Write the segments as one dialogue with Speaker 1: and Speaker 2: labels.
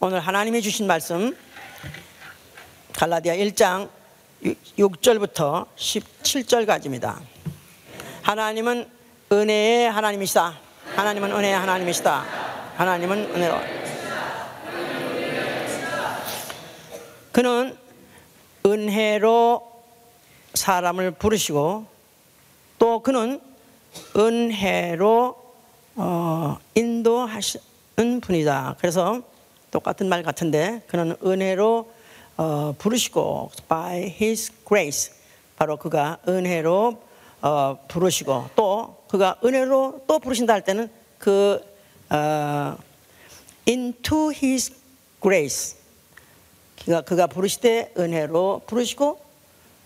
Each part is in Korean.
Speaker 1: 오늘 하나님이 주신 말씀 갈라디아 1장 6절부터 17절까지입니다. 하나님은 은혜의 하나님이시다. 하나님은 은혜의 하나님이시다. 하나님은 은혜로. 그는 은혜로 사람을 부르시고 또 그는 은혜로 인도하시는 분이다. 그래서 똑같은 말 같은데 그는 은혜로 부르시고 by His grace, 바로 그가 은혜로 부르시고 또 그가 은혜로 또 부르신다 할 때는 그 into His grace, 그가 부르실 때 은혜로 부르시고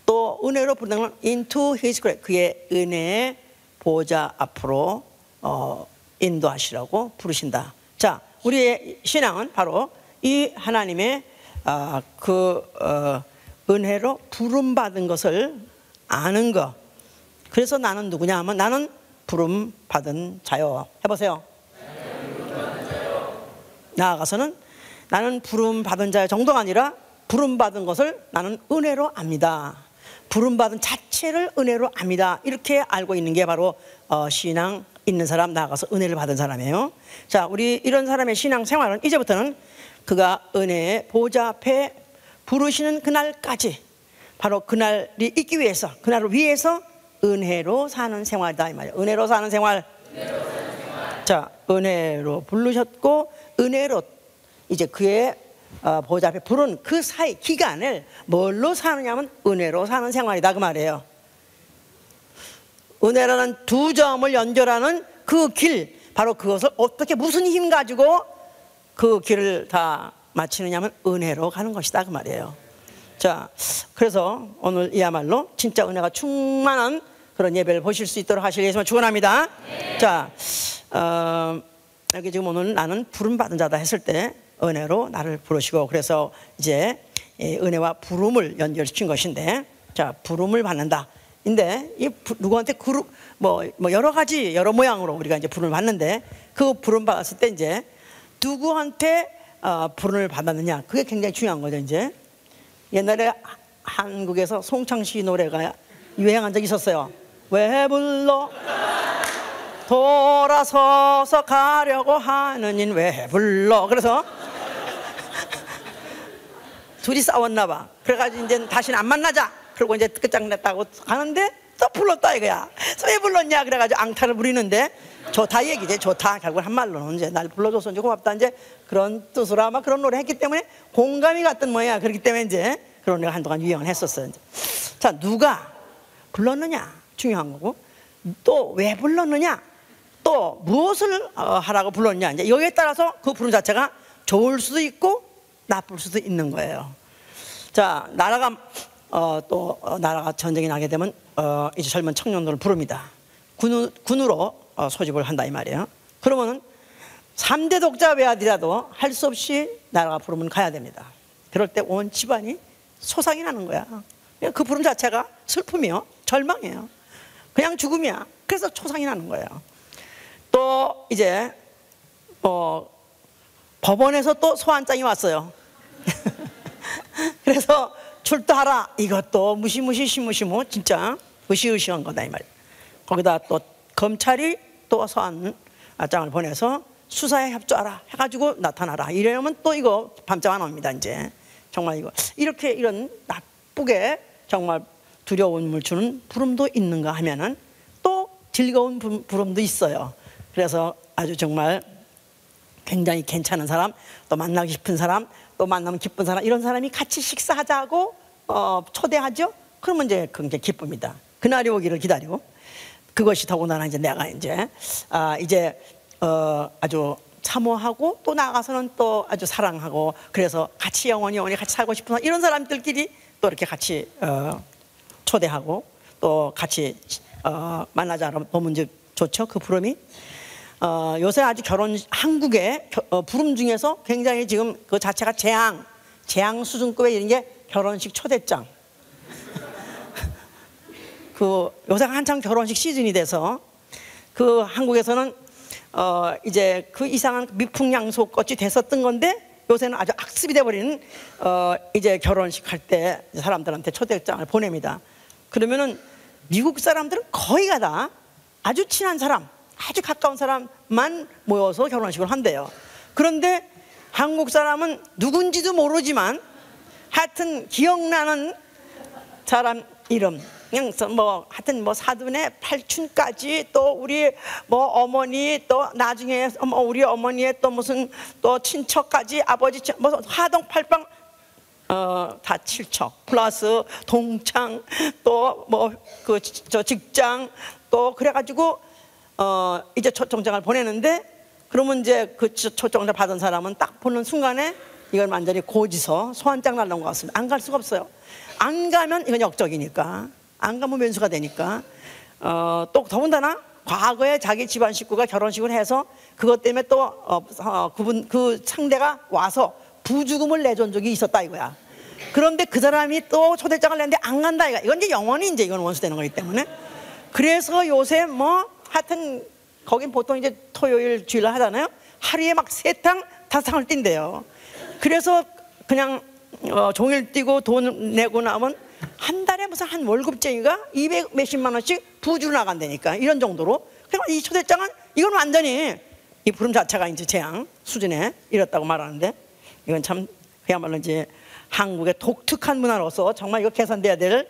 Speaker 1: 또 은혜로 부르는 건 into His grace, 그의 은혜의 보좌 앞으로 인도하시라고 부르신다. 자, 우리의 신앙은 바로 이 하나님의 은혜로 부름받은 것을 아는 것. 그래서 나는 누구냐 하면 나는 부름받은 자요. 해보세요. 나아가서는 나는 부름받은 자의 정도가 아니라 부름받은 것을 나는 은혜로 압니다. 부름받은 자체를 은혜로 압니다. 이렇게 알고 있는 게 바로 신앙 있는 사람, 나아가서 은혜를 받은 사람이에요. 자, 우리 이런 사람의 신앙 생활은 이제부터는 그가 은혜의 보좌 앞에 부르시는 그날까지, 바로 그날이 있기 위해서, 그날을 위해서 은혜로 사는 생활이다 이 말이에요. 은혜로 사는 생활. 자, 은혜로 부르셨고 은혜로 이제 그의 보좌 앞에 부른 그 사이 기간을 뭘로 사느냐면 은혜로 사는 생활이다 그 말이에요. 은혜라는 두 점을 연결하는 그 길, 바로 그것을 어떻게 무슨 힘 가지고 그 길을 다 마치느냐면 은혜로 가는 것이다 그 말이에요. 자, 그래서 오늘 이야말로 진짜 은혜가 충만한 그런 예배를 보실 수 있도록 하시기 위해서 축원합니다. 네. 자, 여기 지금 오늘 나는 부름받은 자다 했을 때 은혜로 나를 부르시고, 그래서 이제 은혜와 부름을 연결시킨 것인데, 자, 부름을 받는다. 근데 이 누구한테 뭐 여러 가지 여러 모양으로 우리가 이제 부름을 받는데, 그 부름 받았을 때 이제 누구한테 부름을 받았느냐, 그게 굉장히 중요한 거죠. 이제 옛날에 한국에서 송창식 노래가 유행한 적이 있었어요. 왜 불러 돌아서서 가려고 하느닌 왜 불러. 그래서 둘이 싸웠나 봐. 그래가지고 이제 다시는 안 만나자. 그리고 이제 끝장냈다고 가는데 또 불렀다 이거야. 왜 불렀냐 그래가지고 앙탈을 부리는데, 좋다 얘기지. 좋다. 결국 한 말로는 이제 날 불러줘서 이제 고맙다, 이제 그런 뜻으로 아마 그런 노래 했기 때문에 공감이 갔던 모양이야. 그렇기 때문에 이제 그런 노래가 한동안 유행을 했었어요. 이제. 자, 누가 불렀느냐 중요한 거고, 또 왜 불렀느냐, 또 무엇을 하라고 불렀냐, 이제 여기에 따라서 그 부름 자체가 좋을 수도 있고 나쁠 수도 있는 거예요. 자, 나라가 전쟁이 나게 되면 이제 젊은 청년들을 부릅니다. 군으로 소집을 한다 이 말이에요. 그러면은 3대 독자 외아들이라도 할 수 없이 나라가 부르면 가야 됩니다. 그럴 때 온 집안이 소상이 나는 거야. 그 부름 자체가 슬픔이요, 절망이에요, 그냥 죽음이야. 그래서 초상이 나는 거예요. 또 이제 법원에서 또 소환장이 왔어요. 그래서 출두하라. 이것도 무시무시 시무시무 진짜 으시으시한 거다 이 말이에요. 거기다 또 검찰이 또 소환장을 보내서 수사에 협조하라 해가지고 나타나라. 이러면 또 이거 밤잠 안 옵니다. 이제 정말 이런 나쁘게 정말 두려움을 주는 부름도 있는가 하면은 또 즐거운 부름도 있어요. 그래서 아주 정말 굉장히 괜찮은 사람, 또 만나기 싶은 사람, 또 만나면 기쁜 사람, 이런 사람이 같이 식사하자고 초대하죠. 그러면 이제 굉장히 기쁩니다. 그날이 오기를 기다리고, 그것이 더군다나 이제 내가 이제 아주 사모하고 또 나가서는 또 아주 사랑하고, 그래서 같이 영원히 같이 살고 싶은 이런 사람들끼리 또 이렇게 같이 초대하고 또 같이 만나자 하면 이제 좋죠. 그 부름이 요새 아주 한국의 부름 중에서 굉장히 지금 그 자체가 재앙 수준급에 이른 게 결혼식 초대장. 요새 한창 결혼식 시즌이 돼서 그 한국에서는 이제 그 이상한 미풍양속꽃이 됐었던 건데, 요새는 아주 악습이 돼버리는 이제 결혼식 할 때 사람들한테 초대장을 보냅니다. 그러면은 미국 사람들은 거의가 다 아주 친한 사람, 아주 가까운 사람만 모여서 결혼식을 한대요. 그런데 한국 사람은 누군지도 모르지만 하여튼 기억나는 사람 이름, 그냥 뭐 하여튼 뭐 사돈의 팔춘까지, 또 우리 뭐 어머니, 또 나중에 뭐 우리 어머니의 또 무슨 또 친척까지, 아버지 뭐 하동 팔방 다 친척 플러스 동창, 또 뭐 그 저 직장, 또 그래가지고 이제 초청장을 보내는데, 그러면 이제 그 초청장 받은 사람은 딱 보는 순간에 이건 완전히 고지서 소환장 날라온 것 같습니다. 안 갈 수가 없어요. 안 가면 이건 역적이니까, 안 가면 면수가 되니까. 또 더군다나 과거에 자기 집안 식구가 결혼식을 해서 그것 때문에 또 그 상대가 와서 부주금을 내준 적이 있었다 이거야. 그런데 그 사람이 또 초대장을 냈는데 안 간다 이거. 이건 이제 영원히 이제 이건 원수되는 거기 때문에. 그래서 요새 뭐 하여튼 거긴 보통 이제 토요일 주일 하잖아요. 하루에 막 3탕 5탕을 뛴대요. 그래서 그냥 종일 뛰고 돈 내고 나면 한 달에 무슨 한 월급쟁이가 200 몇십만 원씩 부주로 나간다니까. 이런 정도로. 그러니까 이 초대장은 이건 완전히 이 부름 자체가 이제 재앙 수준에 이렇다고 말하는데, 이건 참 그야말로 이제 한국의 독특한 문화로서 정말 이거 개선돼야 될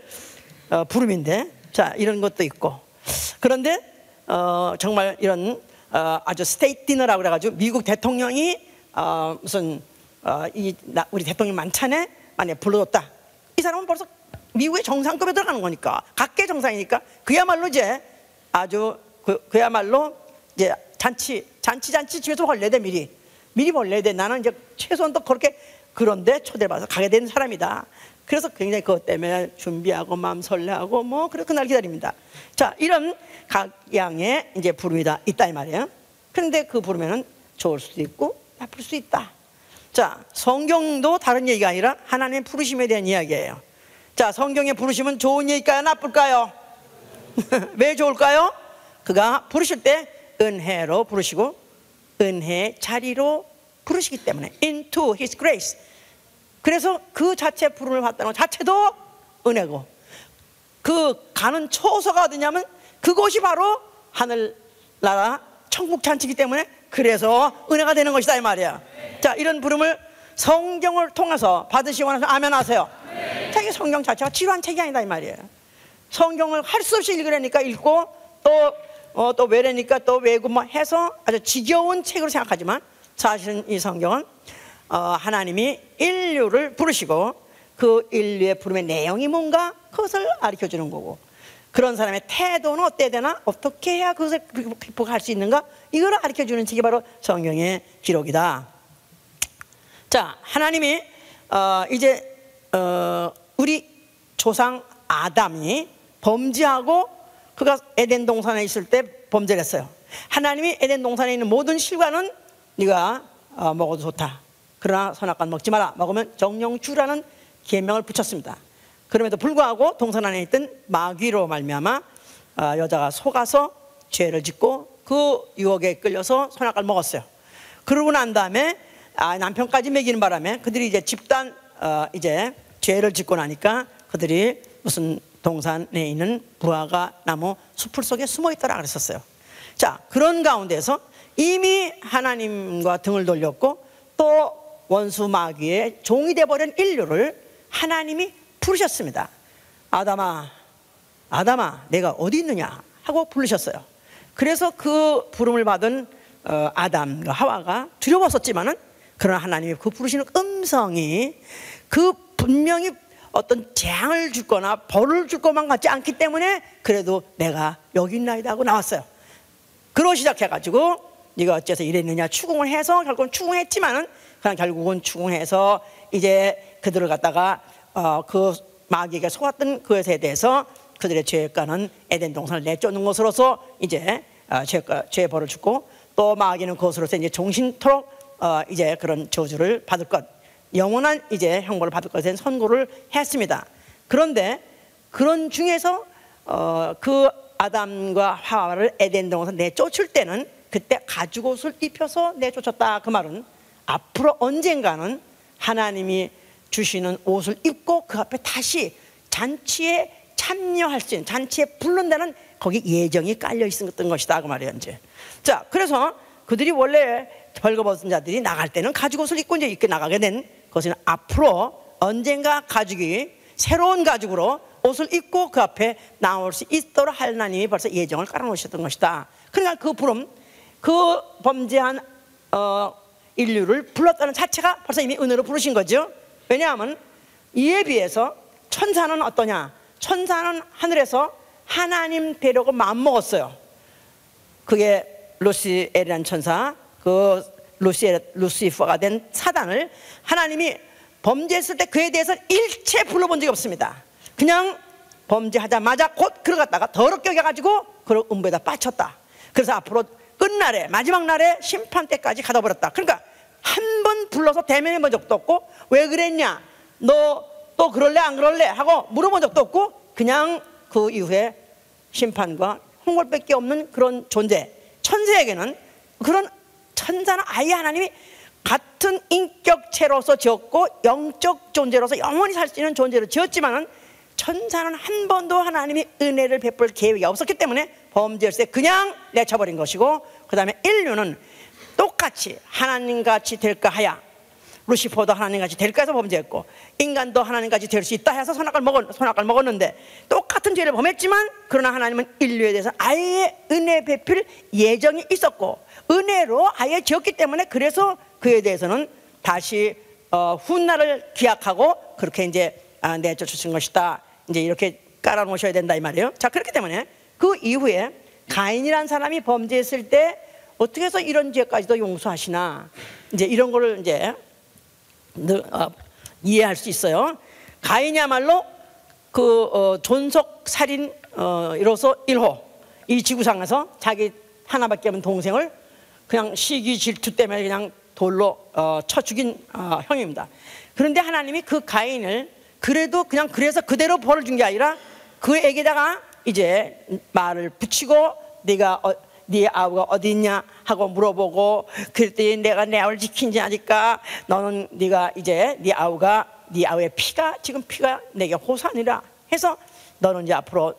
Speaker 1: 부름인데, 자 이런 것도 있고. 그런데 정말 이런 아주 스테이트 디너라고 그래가지고 미국 대통령이 무슨 우리 대통령 만찬에 만약에 불러줬다, 이 사람은 벌써 미국의 정상급에 들어가는 거니까, 각계 정상이니까 그야말로 이제 아주 그야말로 이제 잔치 집에서 벌려야 돼. 미리 벌려야 돼. 나는 이제 최소한 또 그렇게 그런데 초대를 받아서 가게 된 사람이다. 그래서 굉장히 그것 때문에 준비하고 마음 설레하고 뭐 그래 그날 기다립니다. 자, 이런 각양의 이제 부름이 다 있다 이 말이에요. 그런데 그 부르면은 좋을 수도 있고 나쁠 수도 있다. 자, 성경도 다른 얘기가 아니라 하나님의 부르심에 대한 이야기예요. 자, 성경의 부르심은 좋은 얘기일까요, 나쁠까요? 왜 좋을까요? 그가 부르실 때 은혜로 부르시고 은혜의 자리로 부르시기 때문에, into His grace. 그래서 그 자체 부름을 받다는 것 자체도 은혜고, 그 가는 초소가 어디냐면 그곳이 바로 하늘나라 천국 잔치이기 때문에 그래서 은혜가 되는 것이다 이 말이야. 자, 이런 부름을 성경을 통해서 받으시고 나서 아멘 하세요. 자기 성경 자체가 지루한 책이 아니다 이 말이에요. 성경을 할 수 없이 읽으려니까 읽고, 또 외래니까 또 외고 뭐 해서 아주 지겨운 책으로 생각하지만, 사실은 이 성경은 하나님이 인류를 부르시고 그 인류의 부름의 내용이 뭔가 그것을 가르쳐 주는 거고, 그런 사람의 태도는 어때야 되나, 어떻게 해야 그것을 극복할 수 있는가, 이걸 가르쳐 주는 책이 바로 성경의 기록이다. 자, 하나님이 이제 우리 조상 아담이 범죄하고 그가 에덴 동산에 있을 때 범죄를 했어요. 하나님이 에덴 동산에 있는 모든 실과는 네가 먹어도 좋다, 그러나 선악과는 먹지 마라, 먹으면 정령 죽으라는 계명을 붙였습니다. 그럼에도 불구하고 동산 안에 있던 마귀로 말미암아 여자가 속아서 죄를 짓고 그 유혹에 끌려서 선악과를 먹었어요. 그러고 난 다음에 남편까지 먹이는 바람에 그들이 이제 집단 이제 죄를 짓고 나니까 그들이 무슨 동산에 있는 무화과 나무 숲을 속에 숨어 있더라 그랬었어요. 자, 그런 가운데서 이미 하나님과 등을 돌렸고 또 원수 마귀의 종이 되어버린 인류를 하나님이 부르셨습니다. 아담아, 아담아, 내가 어디 있느냐 하고 부르셨어요. 그래서 그 부름을 받은 아담과 하와가 두려웠었지만은, 그러나 하나님이 그 부르시는 음성이 그 분명히 어떤 재앙을 주거나 벌을 줄 것만 같지 않기 때문에 그래도 내가 여기 있나이다 하고 나왔어요. 그러고 시작해가지고 네가 어째서 이랬느냐 추궁을 해서 결국은 추궁했지만은, 그냥 결국은 추궁해서 이제 그들을 갖다가 그 마귀에게 속았던 그것에 대해서 그들의 죄가는 에덴 동산을 내쫓는 것으로서 이제 죄 벌을 주고, 또 마귀는 그것으로서 이제 종신토록 이제 그런 저주를 받을 것, 영원한 이제 형벌을 받을 것에 대한 선고를 했습니다. 그런데 그런 중에서 그 아담과 하와를 에덴 동산 내쫓을 때는 그때 가죽옷을 입혀서 내쫓았다 그 말은 앞으로 언젠가는 하나님이 주시는 옷을 입고 그 앞에 다시 잔치에 참여할 수 있는, 잔치에 부른다는 거기 예정이 깔려 있었던 것이다 그 말이에요. 이제 자, 그래서 그들이 원래 벌거벗은 자들이 나갈 때는 가죽옷을 입고 이제 입게 나가게 된 것은 앞으로 언젠가 가죽이 새로운 가죽으로 옷을 입고 그 앞에 나올 수 있도록 하나님이 벌써 예정을 깔아놓으셨던 것이다. 그러니까 그 부름, 그 범죄한 인류를 불렀다는 자체가 벌써 이미 은혜로 부르신 거죠. 왜냐하면 이에 비해서 천사는 어떠냐? 천사는 하늘에서 하나님 되려고 마음먹었어요. 그게 루시엘이라는 천사, 그 루시퍼가 된 사단을 하나님이 범죄했을 때 그에 대해서 일체 불러본 적이 없습니다. 그냥 범죄하자마자 곧 들어갔다가 더럽게 여겨가지고 그걸 음부에다 빠쳤다. 그래서 앞으로 끝날에, 마지막 날에 심판 때까지 가둬버렸다. 그러니까 한 번 불러서 대면해 본 적도 없고, 왜 그랬냐, 너 또 그럴래 안 그럴래 하고 물어본 적도 없고, 그냥 그 이후에 심판과 홍벌밖에 없는 그런 존재. 천사에게는, 그런 천사는 아예 하나님이 같은 인격체로서 지었고 영적 존재로서 영원히 살 수 있는 존재로 지었지만은, 천사는 한 번도 하나님이 은혜를 베풀 계획이 없었기 때문에 범죄했을 때 그냥 내쳐버린 것이고, 그 다음에 인류는 똑같이 하나님같이 될까 하야, 루시퍼도 하나님같이 될까 해서 범죄했고, 인간도 하나님같이 될 수 있다 해서 선악을 먹었는데, 똑같은 죄를 범했지만 그러나 하나님은 인류에 대해서 아예 은혜 베풀 예정이 있었고 은혜로 아예 지었기 때문에, 그래서 그에 대해서는 다시 훗날을 기약하고 그렇게 이제 내쫓으신 것이다. 이제 이렇게 깔아놓으셔야 된다 이 말이에요. 자, 그렇기 때문에 그 이후에 가인이라는 사람이 범죄했을 때 어떻게 해서 이런 죄까지도 용서하시나, 이제 이런 거를 이제 이해할 수 있어요. 가인이야말로 그 존속 살인으로서 1호, 이 지구상에서 자기 하나밖에 없는 동생을 그냥 시기 질투 때문에 그냥 돌로 쳐 죽인 형입니다. 그런데 하나님이 그 가인을 그래도 그냥 그래서 그대로 벌을 준 게 아니라 그에게다가 이제 말을 붙이고, 네가 네 아우가 어디 있냐 하고 물어보고, 그랬더니 내가 내 아우를 지킨지 아니까 너는 네가 이제 네 아우의 피가 지금 피가 내게 호산이라 해서 너는 이제 앞으로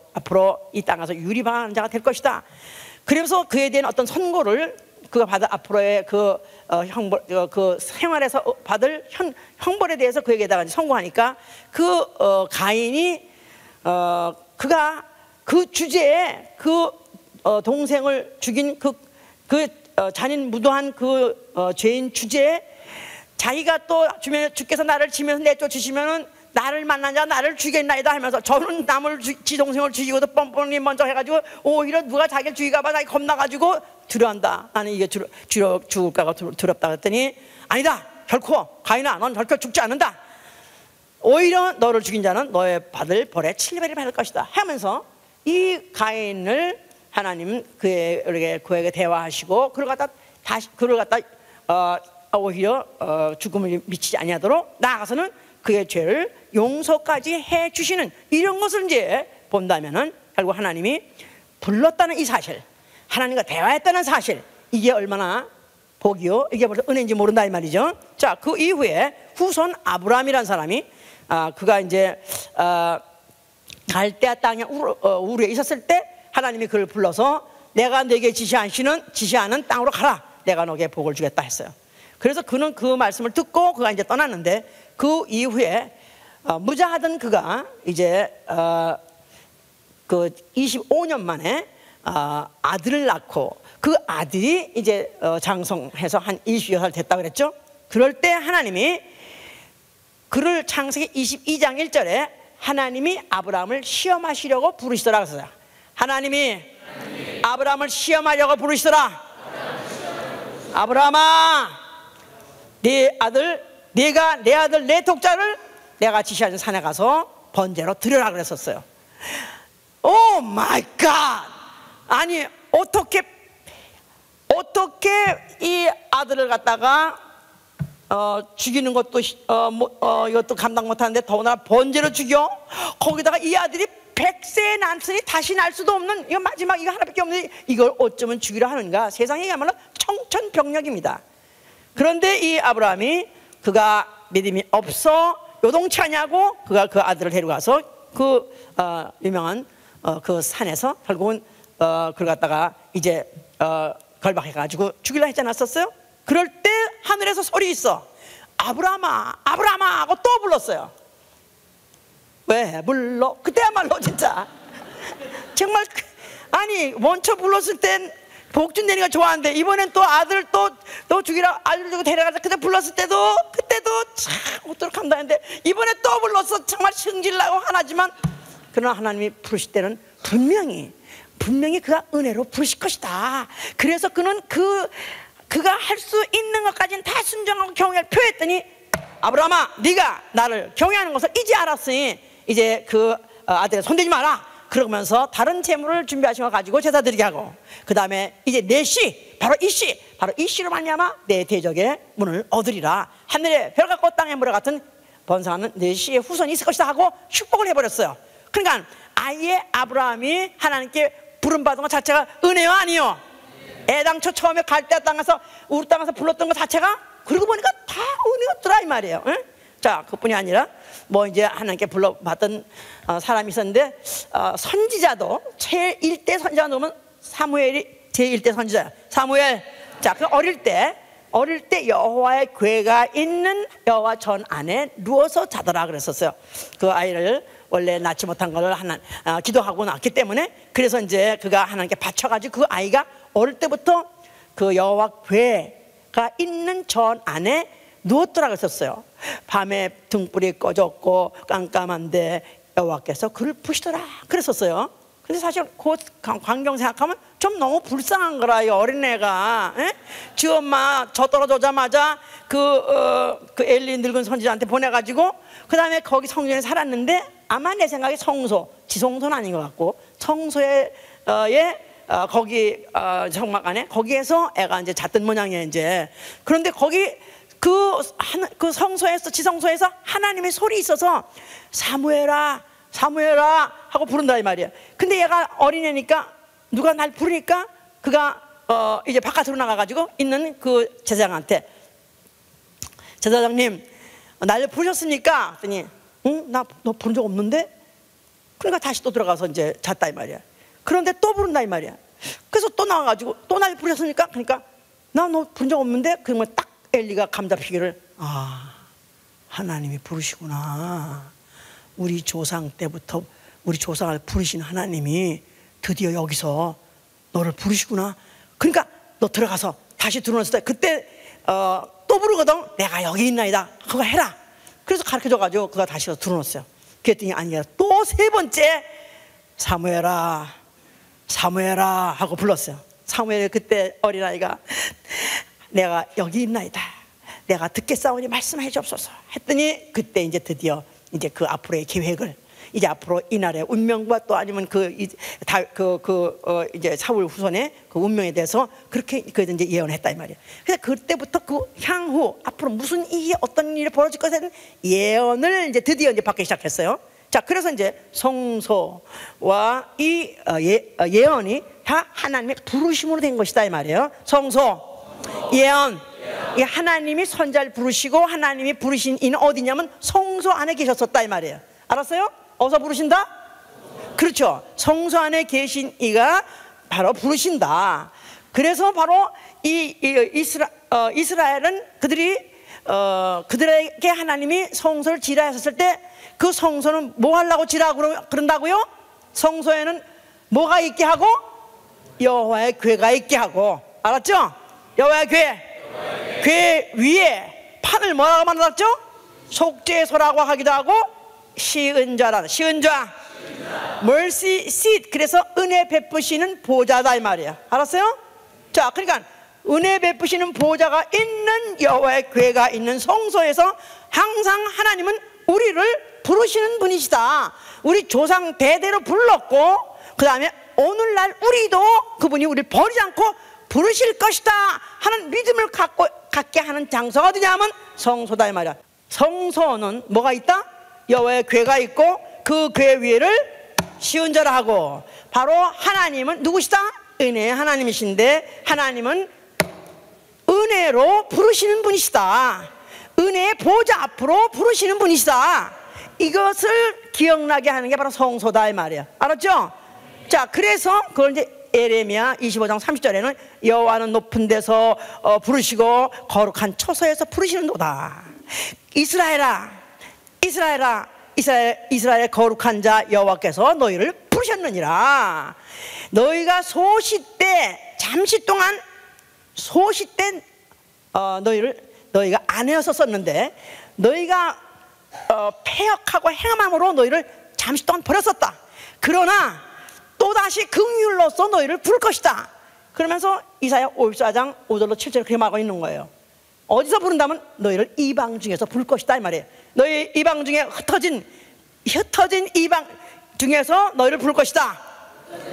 Speaker 1: 이 땅에서 유리방하는 자가 될 것이다. 그래서 그에 대한 어떤 선고를 그가 받을 앞으로의 그 생활에서 받을 형벌에 대해서 그에게다가 선고하니까 그 가인이 그가 그 주제에 그 동생을 죽인 그 잔인 무도한 그 죄인 주제에 자기가 또 주께서 나를 치면서 내쫓으시면은 나를 만난 자 나를 죽였나이다 하면서, 저는 남을 지 동생을 죽이고도 뻔뻔히 먼저 해가지고 오히려 누가 자기를 죽일까봐 자기 겁나가지고 두려워한다. 나는 이게 죽을까가 두렵다 그랬더니, 아니다, 결코 가인아 넌 결코 죽지 않는다. 오히려 너를 죽인 자는 너의 받을 벌의 7배를 받을 것이다 하면서 이 가인을 하나님 그에게 대화하시고 그를 갖다 오히려 죽음을 미치지 아니하도록 나아가서는 그의 죄를 용서까지 해 주시는, 이런 것을 이제 본다면은 결국 하나님이 불렀다는 이 사실, 하나님과 대화했다는 사실, 이게 얼마나 복이요, 이게 벌써 은혜인지 모른다 이 말이죠. 자, 그 이후에 후손 아브라함이라는 사람이 그가 이제 갈대아 땅에 우르에 있었을 때 하나님이 그를 불러서 내가 네게 지시하는 땅으로 가라, 내가 너에게 복을 주겠다 했어요. 그래서 그는 그 말씀을 듣고 그가 이제 떠났는데, 그 이후에 무자하던 그가 이제 그 25년 만에 아들을 낳고, 그 아들이 이제 장성해서 한 26살 됐다 그랬죠. 그럴 때 하나님이 그를 창세기 22장 1절에 하나님이 아브라함을 시험하시려고 부르시더라 그랬어요. 하나님이 아브라함을 시험하려고 부르시더라. 아브라함아, 네 아들, 네가 내 아들 내 독자를 내가 지시하는 산에 가서 번제로 드려라 그랬었어요. 오 마이 갓! 아니 어떻게 이 아들을 갖다가 죽이는 것도 이것도 감당 못하는데 더구나 번제로 죽여? 거기다가 이 아들이 100세에 낳았으니 다시 날 수도 없는, 이거 마지막 이거 하나밖에 없는데 이걸 어쩌면 죽이려 하는가? 세상에 야말로 청천벽력입니다. 그런데 이 아브라함이 그가 믿음이 없어 요동치 않냐고 그가 그 아들을 데려가서 그 유명한 그 산에서 결국은 그걸 갖다가 이제 결박해가지고 죽이려 했지 않았었어요? 그럴 때 하늘에서 소리 있어. 아브라함아 아브라함아 하고 또 불렀어요. 왜 불러? 그때야말로 진짜 정말 아니 원초 불렀을 땐 복준 내니까 좋아하는데 이번엔 또 아들 또 죽이라 아들 주고 데려가자 그때 불렀을 때도 그때도 참 어떡 한다는데 이번에 또 불렀어. 정말 승질나고 하나지만 그러나 하나님이 부르실 때는 분명히 그가 은혜로 부르실 것이다. 그래서 그는 그가 할 수 있는 것까지는 다 순종하고 경외를 표했더니 아브라함아 네가 나를 경외하는 것을 이제 알았으니 이제 그 아들에 손대지 마라. 그러면서 다른 재물을 준비하신 거 가지고 제사 드리게 하고 그 다음에 이제 내 씨 바로 이 씨로 말미암아 내 대적의 문을 얻으리라. 하늘에 별 같고 땅에 모래 같은 번성하는 내 씨의 후손이 있을 것이다 하고 축복을 해버렸어요. 그러니까 아예 아브라함이 하나님께 부름받은 것 자체가 은혜와 아니요 애당초 처음에 갈대 땅에서 우르 땅에서 불렀던 것 자체가 그러고 보니까 다 은혜였더라 이 말이에요. 응? 자, 그뿐이 아니라 뭐 이제 하나님께 불러받던 사람이 있었는데 선지자도 제1대 선지자 놓으면 사무엘이 제1대 선지자야. 사무엘. 자, 그 어릴 때 여호와의 궤가 있는 여호와 전 안에 누워서 자더라 그랬었어요. 그 아이를 원래 낳지 못한 걸 기도하고 낳기 때문에 그래서 이제 그가 하나님께 바쳐가지고 그 아이가 어릴 때부터 그 여호와 궤가 있는 전 안에 누웠더라 그랬었어요. 밤에 등불이 꺼졌고 깜깜한데 여호와께서 그를 부시더라 그랬었어요. 근데 사실 그 광경 생각하면 좀 너무 불쌍한 거라. 이 어린애가 지 엄마 저 떨어져자마자 그 엘리 늙은 선지자한테 보내가지고 그 다음에 거기 성전에 살았는데 아마 내 생각에 지성소는 아닌 것 같고 청소에 거기 성막 안에 거기에서 애가 이제 잤던 모양이에요 이제. 그런데 거기 그 성소에서 지성소에서 하나님의 소리 있어서 사무엘아 하고 부른다 이 말이야. 근데 얘가 어린애니까 누가 날 부르니까 그가 이제 바깥으로 나가가지고 있는 그 제사장한테 제사장님 날 부르셨습니까? 그랬더니 응? 나 너 부른 적 없는데? 그러니까 다시 또 들어가서 이제 잤다 이 말이야. 그런데 또 부른다 이 말이야. 그래서 또 나와가지고 또 날 부르셨습니까? 그러니까 나 너 부른 적 없는데? 그러면 딱 엘리가 감잡히기를 하나님이 부르시구나. 우리 조상 때부터 우리 조상을 부르신 하나님이 드디어 여기서 너를 부르시구나. 그러니까 너 들어가서 다시 들어왔을 때 그때 또 부르거든. 내가 여기 있나이다. 그거 해라. 그래서 가르쳐줘가지고 그가 다시 들어왔어요. 그랬더니 아니야 또 세 번째 사무엘아 하고 불렀어요. 사무엘이 그때 어린아이가 내가 여기 있나이다. 내가 듣겠사오니 말씀해 주옵소서 했더니 그때 이제 드디어 이제 그 앞으로의 계획을 이제 앞으로 이날의 운명과 또 아니면 이제 사울 후손의 그 운명에 대해서 그렇게 이제 예언했다 이 말이야. 그래서 그때부터 그 향후 앞으로 무슨 일이 어떤 일이 벌어질 것에 대한 예언을 이제 드디어 이제 받기 시작했어요. 자, 그래서 이제 성소와 이 예언이 다 하나님의 부르심으로 된 것이다 이 말이에요. 성소, 예언. 이 하나님이 선자를 부르시고 하나님이 부르신 이는 어디냐면 성소 안에 계셨었다 이 말이에요. 알았어요? 어디서 부르신다? 그렇죠. 성소 안에 계신 이가 바로 부르신다. 그래서 바로 이스라엘은 그들에게 하나님이 성소를 지라 했었을 때 그 성소는 뭐 하려고 지라 그런다고요? 성소에는 뭐가 있게 하고? 여호와의 궤가 있게 하고. 알았죠? 여호와의 궤 위에 판을 뭐라고 만들었죠? 속죄소라고 하기도 하고 시은좌라. 시은좌 mercy seat. 그래서 은혜 베푸시는 보좌다 이 말이에요. 알았어요? 자, 그러니까 은혜 베푸시는 보좌가 있는 여호와의 궤가 있는 성소에서 항상 하나님은 우리를 부르시는 분이시다. 우리 조상 대대로 불렀고 그 다음에 오늘날 우리도 그분이 우리를 버리지 않고 부르실 것이다 하는 믿음을 갖게 하는 장소가 어디냐면 성소다 이 말이야. 성소는 뭐가 있다? 여호와의 궤가 있고 그 궤 위에를 시은좌라 하고 바로 하나님은 누구시다? 은혜의 하나님이신데 하나님은 은혜로 부르시는 분이시다. 은혜의 보좌 앞으로 부르시는 분이시다. 이것을 기억나게 하는 게 바로 성소다 이 말이에요. 알았죠? 자, 그래서 그걸 이제 에레미야 25장 30절에는 여호와는 높은 데서 부르시고 거룩한 처소에서 부르시는도다. 이스라엘아, 이스라엘아, 이스라엘의 거룩한 자 여호와께서 너희를 부르셨느니라. 너희가 소싯대 잠시 동안 소싯대 너희가 아내여서 썼는데 너희가 패역하고 행함으로 너희를 잠시 동안 버렸었다. 그러나 또다시 긍휼로서 너희를 부를 것이다. 그러면서 이사야 54장 5절로 7절 그렇게 말하고 있는 거예요. 어디서 부른다면 너희를 이방 중에서 부를 것이다 이 말이에요. 너희 이방 중에 흩어진 이방 중에서 너희를 부를 것이다.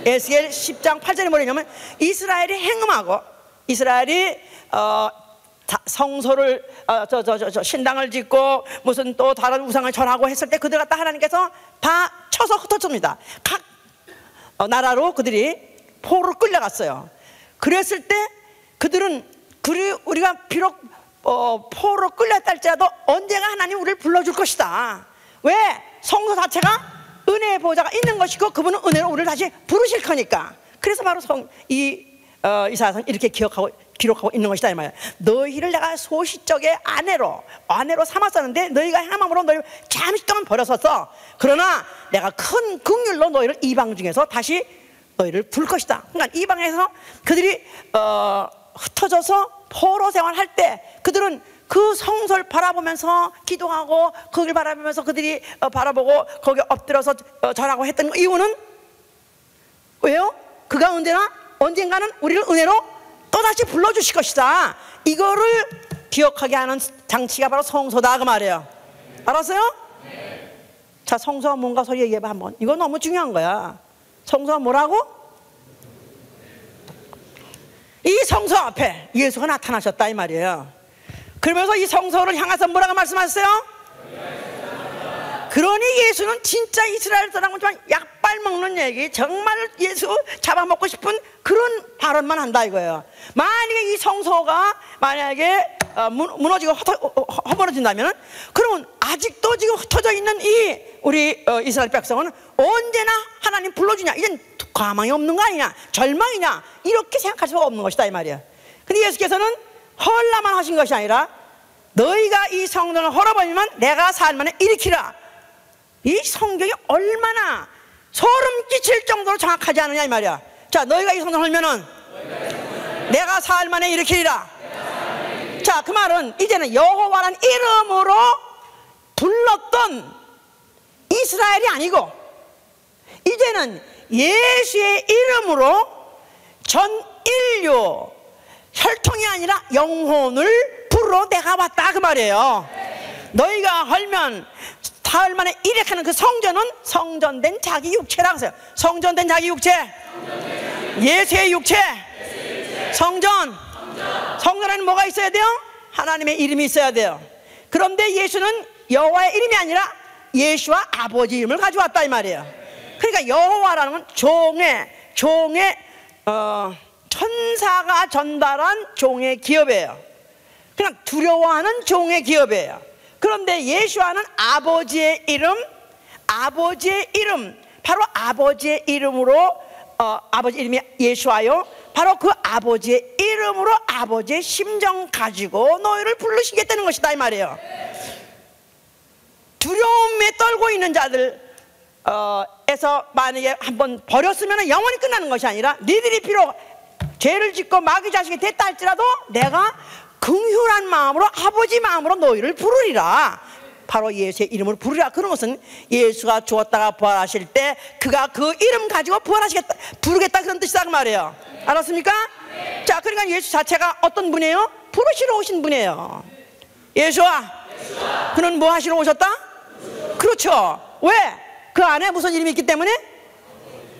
Speaker 1: 에스겔 10장 8절에 뭐냐면 이스라엘이 행음하고 이스라엘이 성소를 신당을 짓고 무슨 또 다른 우상을 절하고 했을 때 그들 갖다 하나님께서 다 쳐서 흩어집니다. 각 나라로 그들이 포로로 끌려갔어요. 그랬을 때 그들은 우리가 비록 포로로 끌렸다 할지라도 언젠가 하나님 우리를 불러줄 것이다. 왜? 성소 자체가 은혜의 보좌가 있는 것이고 그분은 은혜로 우리를 다시 부르실 거니까. 그래서 바로 이사야서는 이렇게 기록하고 있는 것이다 이 말이야. 너희를 내가 소시적의 아내로 삼았었는데 너희가 행함으로 너희를 잠시 동안 버렸었어. 그러나 내가 큰 긍휼로 너희를 이방 중에서 다시 너희를 부를 것이다. 그러니까 이방에서 그들이 흩어져서 포로 생활할 때 그들은 그 성소를 바라보면서 기도하고 거기를 바라보면서 그들이 바라보고 거기에 엎드려서 절하고 했던 이유는 왜요? 그가 언젠가는 우리를 은혜로 또다시 불러주실 것이다. 이거를 기억하게 하는 장치가 바로 성소다 그 말이에요. 알았어요? 네. 자, 성소가 뭔가 소리 얘기해봐 한번. 이거 너무 중요한 거야. 성소가 뭐라고? 이 성소 앞에 예수가 나타나셨다 이 말이에요. 그러면서 이 성소를 향해서 뭐라고 말씀하셨어요? 그러니 예수는 진짜 이스라엘 사람이지만 약발 먹는 얘기, 정말 예수 잡아먹고 싶은 그런 발언만 한다 이거예요. 만약에 이 성소가 만약에 무너지고 허물어진다면 그러면 아직도 지금 흩어져 있는 우리 이스라엘 백성은 언제나 하나님 불러주냐, 이젠 가망이 없는 거 아니냐, 절망이냐, 이렇게 생각할 수가 없는 것이다 이 말이야. 근데 예수께서는 헐라만 하신 것이 아니라 너희가 이 성전을 헐어버리면 내가 사흘 만에 일으키라. 이 성경이 얼마나 소름 끼칠 정도로 정확하지 않느냐 이 말이야. 자, 너희가 이 성전을 헐면은 내가 사흘 만에 일으키리라. 자, 그 말은 이제는 여호와란 이름으로 불렀던 이스라엘이 아니고 이제는 예수의 이름으로 전 인류 혈통이 아니라 영혼을 부르러 내가 왔다 그 말이에요. 너희가 헐면 사흘 만에 일으키는 그 성전은 성전된 자기 육체라고 하세요. 성전된 자기 육체, 예수의 육체, 성전. 성전에는 뭐가 있어야 돼요? 하나님의 이름이 있어야 돼요. 그런데 예수는 여호와의 이름이 아니라 예수와 아버지 이름을 가져왔다 이 말이에요. 그러니까 여호와라는 건 종의 천사가 전달한 종의 기업이에요. 그냥 두려워하는 종의 기업이에요. 그런데 예수와는 아버지의 이름, 바로 아버지의 이름으로 아버지 이름이 예수와요. 바로 그 아버지의 이름으로 아버지의 심정 가지고 너희를 부르시겠다는 것이다 이 말이에요. 두려움에 떨고 있는 자들 에서 만약에 한번 버렸으면 영원히 끝나는 것이 아니라 니들이 비록 죄를 짓고 마귀 자식이 됐다 할지라도 내가 긍휼한 마음으로 아버지 마음으로 너희를 부르리라. 바로 예수의 이름으로 부르리라. 그런 것은 예수가 죽었다가 부활하실 때 그가 그 이름 가지고 부르겠다 그런 뜻이다 그 말이에요. 알았습니까? 네. 자, 그러니까 예수 자체가 어떤 분이에요? 부르시러 오신 분이에요. 예수와 그는 뭐 하시러 오셨다? 그렇죠. 왜? 그 안에 무슨 이름이 있기 때문에?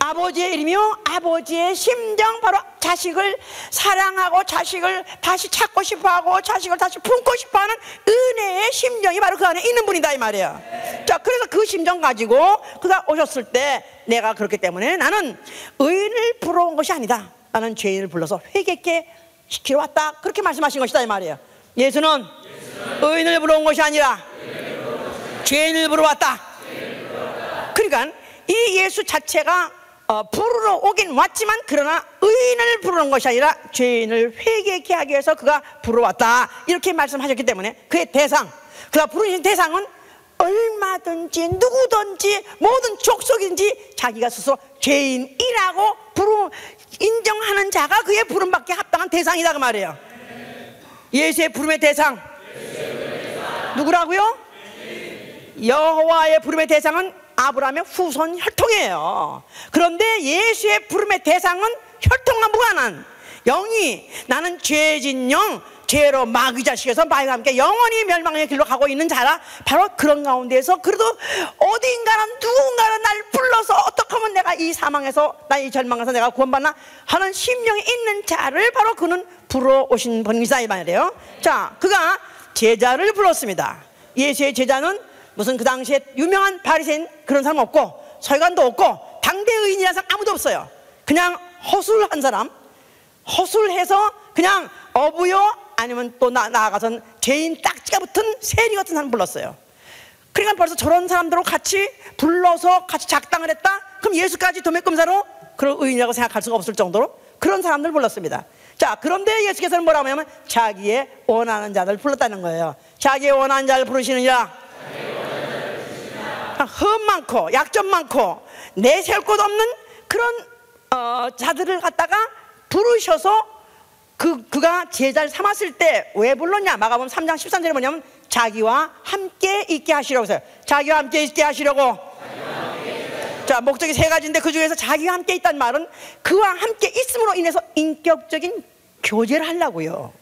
Speaker 1: 아버지의 이름이요, 아버지의 심정, 바로 자식을 사랑하고 자식을 다시 찾고 싶어하고 자식을 다시 품고 싶어하는 은혜의 심정이 바로 그 안에 있는 분이다 이 말이에요. 자, 그래서 그 심정 가지고 그가 오셨을 때 내가 그렇기 때문에 나는 의인을 부러운 것이 아니다. 나는 죄인을 불러서 회개케 시키러 왔다, 그렇게 말씀하신 것이다 이 말이에요. 예수는 의인을 부러운 것이 아니라 죄인을 부르러 왔다. 그러니까 이 예수 자체가 부르러 오긴 왔지만 그러나 의인을 부르는 것이 아니라 죄인을 회개케 하기 위해서 그가 부르러 왔다, 이렇게 말씀하셨기 때문에 그의 대상, 그가 부르신 대상은 얼마든지 누구든지 모든 족속인지 자기가 스스로 죄인이라고 인정하는 자가 그의 부름받기에 합당한 대상이다 그 말이에요. 예수의 부름의 대상 누구라고요? 여호와의 부름의 대상은 아브라함의 후손 혈통이에요. 그런데 예수의 부름의 대상은 혈통과 무관한 영이, 나는 죄진 영, 죄로 마귀 자식에서 마귀와 함께 영원히 멸망의 길로 가고 있는 자라, 바로 그런 가운데서 그래도 어딘가는 누군가는 날 불러서 어떻게 하면 내가 이 사망에서, 나 이 절망에서 내가 구원받나 하는 심령이 있는 자를 바로 그는 부러 오신 분이다 이 말이에요. 자, 그가 제자를 불렀습니다. 예수의 제자는 무슨 그 당시에 유명한 바리새인 그런 사람 없고 서기관도 없고 당대 의인이라는 사람 아무도 없어요. 그냥 허술한 사람, 허술해서 그냥 어부요, 아니면 또 나아가선 죄인 딱지가 붙은 세리 같은 사람 불렀어요. 그러니까 벌써 저런 사람들하고 같이 불러서 같이 작당을 했다? 그럼 예수까지 도매금사로 그런 의인이라고 생각할 수가 없을 정도로 그런 사람들 불렀습니다. 자, 그런데 예수께서는 뭐라고 하냐면 자기의 원하는 자들 불렀다는 거예요. 자기의 원하는 자를 부르시느니라. 흠 많고 약점 많고 내세울 곳 없는 그런 자들을 갖다가 부르셔서 그가 제자를 삼았을 때 왜 불렀냐? 마가복음 3장 13절에 뭐냐면 자기와 함께 있게 하시려고 했어요. 자기와 함께 있게 하시려고. 자, 목적이 세 가지인데 그 중에서 자기와 함께 있다는 말은 그와 함께 있음으로 인해서 인격적인 교제를 하려고요.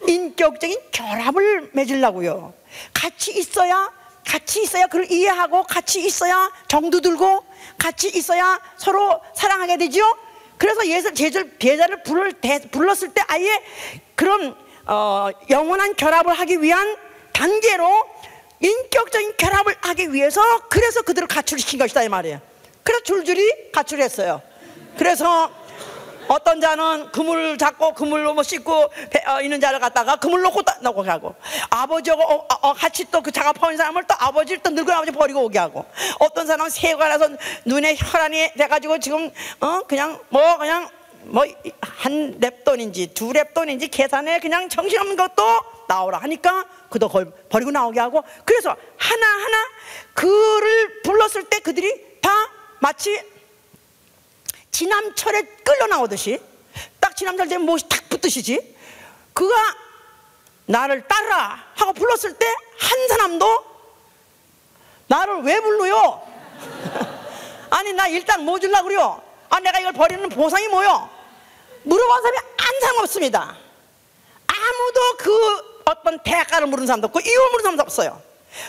Speaker 1: 인격적인 결합을 맺으려고요. 같이 있어야 그를 이해하고, 같이 있어야 정도 들고, 같이 있어야 서로 사랑하게 되죠. 그래서 제자를 불렀을 때 아예 그런 영원한 결합을 하기 위한 단계로 인격적인 결합을 하기 위해서 그래서 그들을 가출시킨 것이다 이 말이에요. 그래서 줄줄이 가출했어요. 그래서 어떤 자는 그물 잡고 그물로 뭐 씻고 있는 자를 갖다가 그물 놓고 가고, 아버지하고 같이 또 그 작업하는 사람을 또 아버지를 또 늙은 아버지 버리고 오게 하고, 어떤 사람은 새가 나서 눈에 혈안이 돼가지고 지금 그냥 한 랩돈인지 두 랩돈인지 계산에 그냥 정신없는 것도 나오라 하니까 그도 버리고 나오게 하고, 그래서 하나하나 그를 불렀을 때 그들이 다 마치 지남철에 끌려 나오듯이 딱 지남철 되면 못이 탁 붙듯이지, 그가 나를 따르라 하고 불렀을 때 한 사람도 나를 왜 불러요? 아니 나 일단 뭐 주려고 그래요? 아 내가 이걸 버리는 보상이 뭐요? 물어본 사람이 한 사람 없습니다. 아무도 그 어떤 대가를 물은 사람도 없고 이유를 물은 사람도 없어요.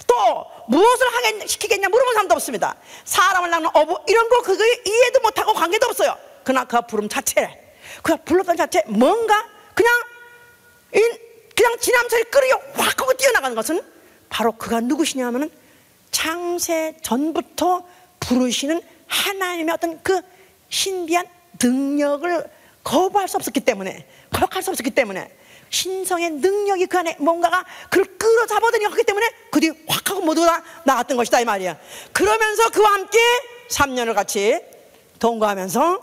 Speaker 1: 또 무엇을 시키겠냐 물어본 사람도 없습니다. 사람을 낳는 어부 이런 거 그거 이해도 못하고 관계도 없어요. 그러나 그 부름 자체, 그 불렀던 자체 뭔가 그냥 지남철이 끌어요 확 하고 뛰어나가는 것은 바로 그가 누구시냐 하면은 창세 전부터 부르시는 하나님의 어떤 그 신비한 능력을 거부할 수 없었기 때문에, 거역할 수 없었기 때문에, 신성의 능력이 그 안에 뭔가가 그를 끌어잡아들이고 하기 때문에 그들이 확 하고 모두 다 나갔던 것이다 이 말이야. 그러면서 그와 함께 3년을 같이 동거하면서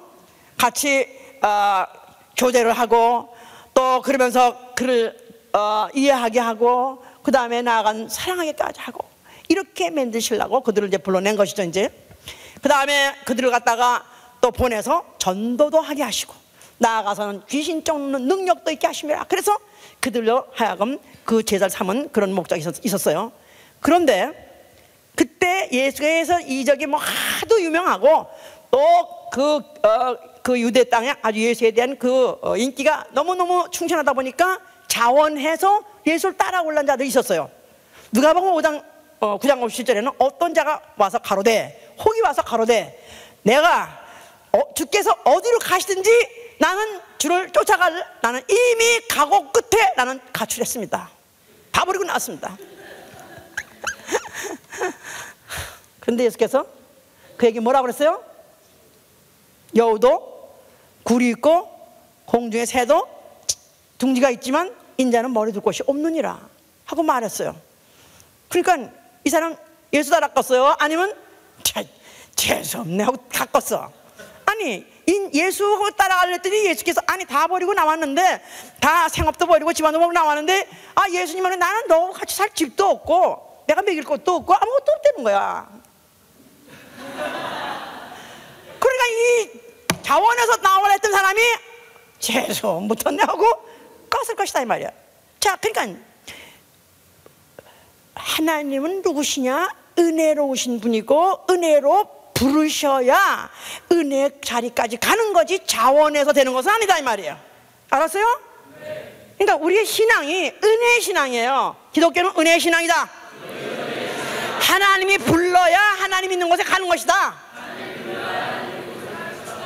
Speaker 1: 같이 교제를 하고, 또 그러면서 그를 이해하게 하고, 그 다음에 나아간 사랑하게까지 하고, 이렇게 만드시려고 그들을 이제 불러낸 것이죠. 이제 그 다음에 그들을 갖다가 또 보내서 전도도 하게 하시고, 나아가서는 귀신 쫓는 능력도 있게 하십니다. 그래서 그들로 하여금 그 제자를 삼은 그런 목적이 있었어요. 그런데 그때 예수께서 이적이 뭐 하도 유명하고, 또 그 유대 땅에 아주 예수에 대한 그 인기가 너무너무 충천하다 보니까 자원해서 예수를 따라 올라온 자들이 있었어요. 누가복음 5장 9장 57절에는 어떤 자가 와서 가로되, 혹이 와서 가로되, 내가 주께서 어디로 가시든지 나는 주를 쫓아갈, 나는 이미 가고 끝에 나는 가출했습니다. 다 버리고 나왔습니다. 그런데 예수께서 그에게 뭐라고 그랬어요? 여우도 굴이 있고 공중의 새도 둥지가 있지만 인자는 머리 둘 곳이 없느니라 하고 말했어요. 그러니까 이 사람 예수 따랐겠어요? 아니면 재수없네 하고 갔겠어? 아니 예수 따라가려더니 예수께서 아니 다 버리고 나왔는데, 다 생업도 버리고 집안도 버리고 나왔는데, 아 예수님은 나는 너 같이 살 집도 없고 내가 먹일 것도 없고 아무것도 없다는 거야. 그러니까 이 자원에서 나오라 했던 사람이 재수 못했네 하고 껐을 것이다 이 말이야. 자, 그러니까 하나님은 누구시냐? 은혜로우신 분이고 은혜로 부르셔야 은혜 자리까지 가는 거지 자원에서 되는 것은 아니다 이 말이에요. 알았어요? 그러니까 우리의 신앙이 은혜의 신앙이에요. 기독교는 은혜의 신앙이다. 하나님이 불러야 하나님 있는 곳에 가는 것이다.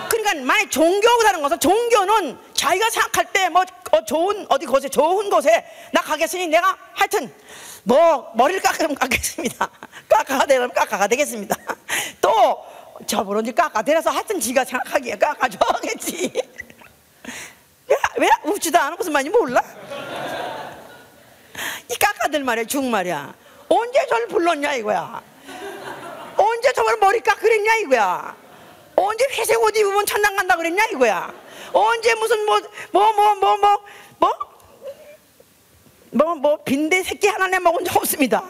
Speaker 1: 그러니까 만약 종교하고 다른 것은, 종교는 자기가 생각할 때 뭐 좋은 어디 곳에 좋은 곳에 나 가겠으니 내가 하여튼 뭐 머리를 깎으면 깎겠습니다. 깎아가 되면 깎아가 되겠습니다. 또 저번에 이제 깎아대라서 하여튼 지가 생각하기에 깎아줘야겠지. 왜 웃지도 않아? 무슨 말인지 몰라? 이 깎아들 말이야, 중 말이야. 언제 저를 불렀냐 이거야. 언제 저번에 머리 깎으랬냐 이거야. 언제 회색 옷 입으면 천당 간다 그랬냐 이거야. 언제 무슨 빈대 새끼 하나 내 먹은 적 없습니다.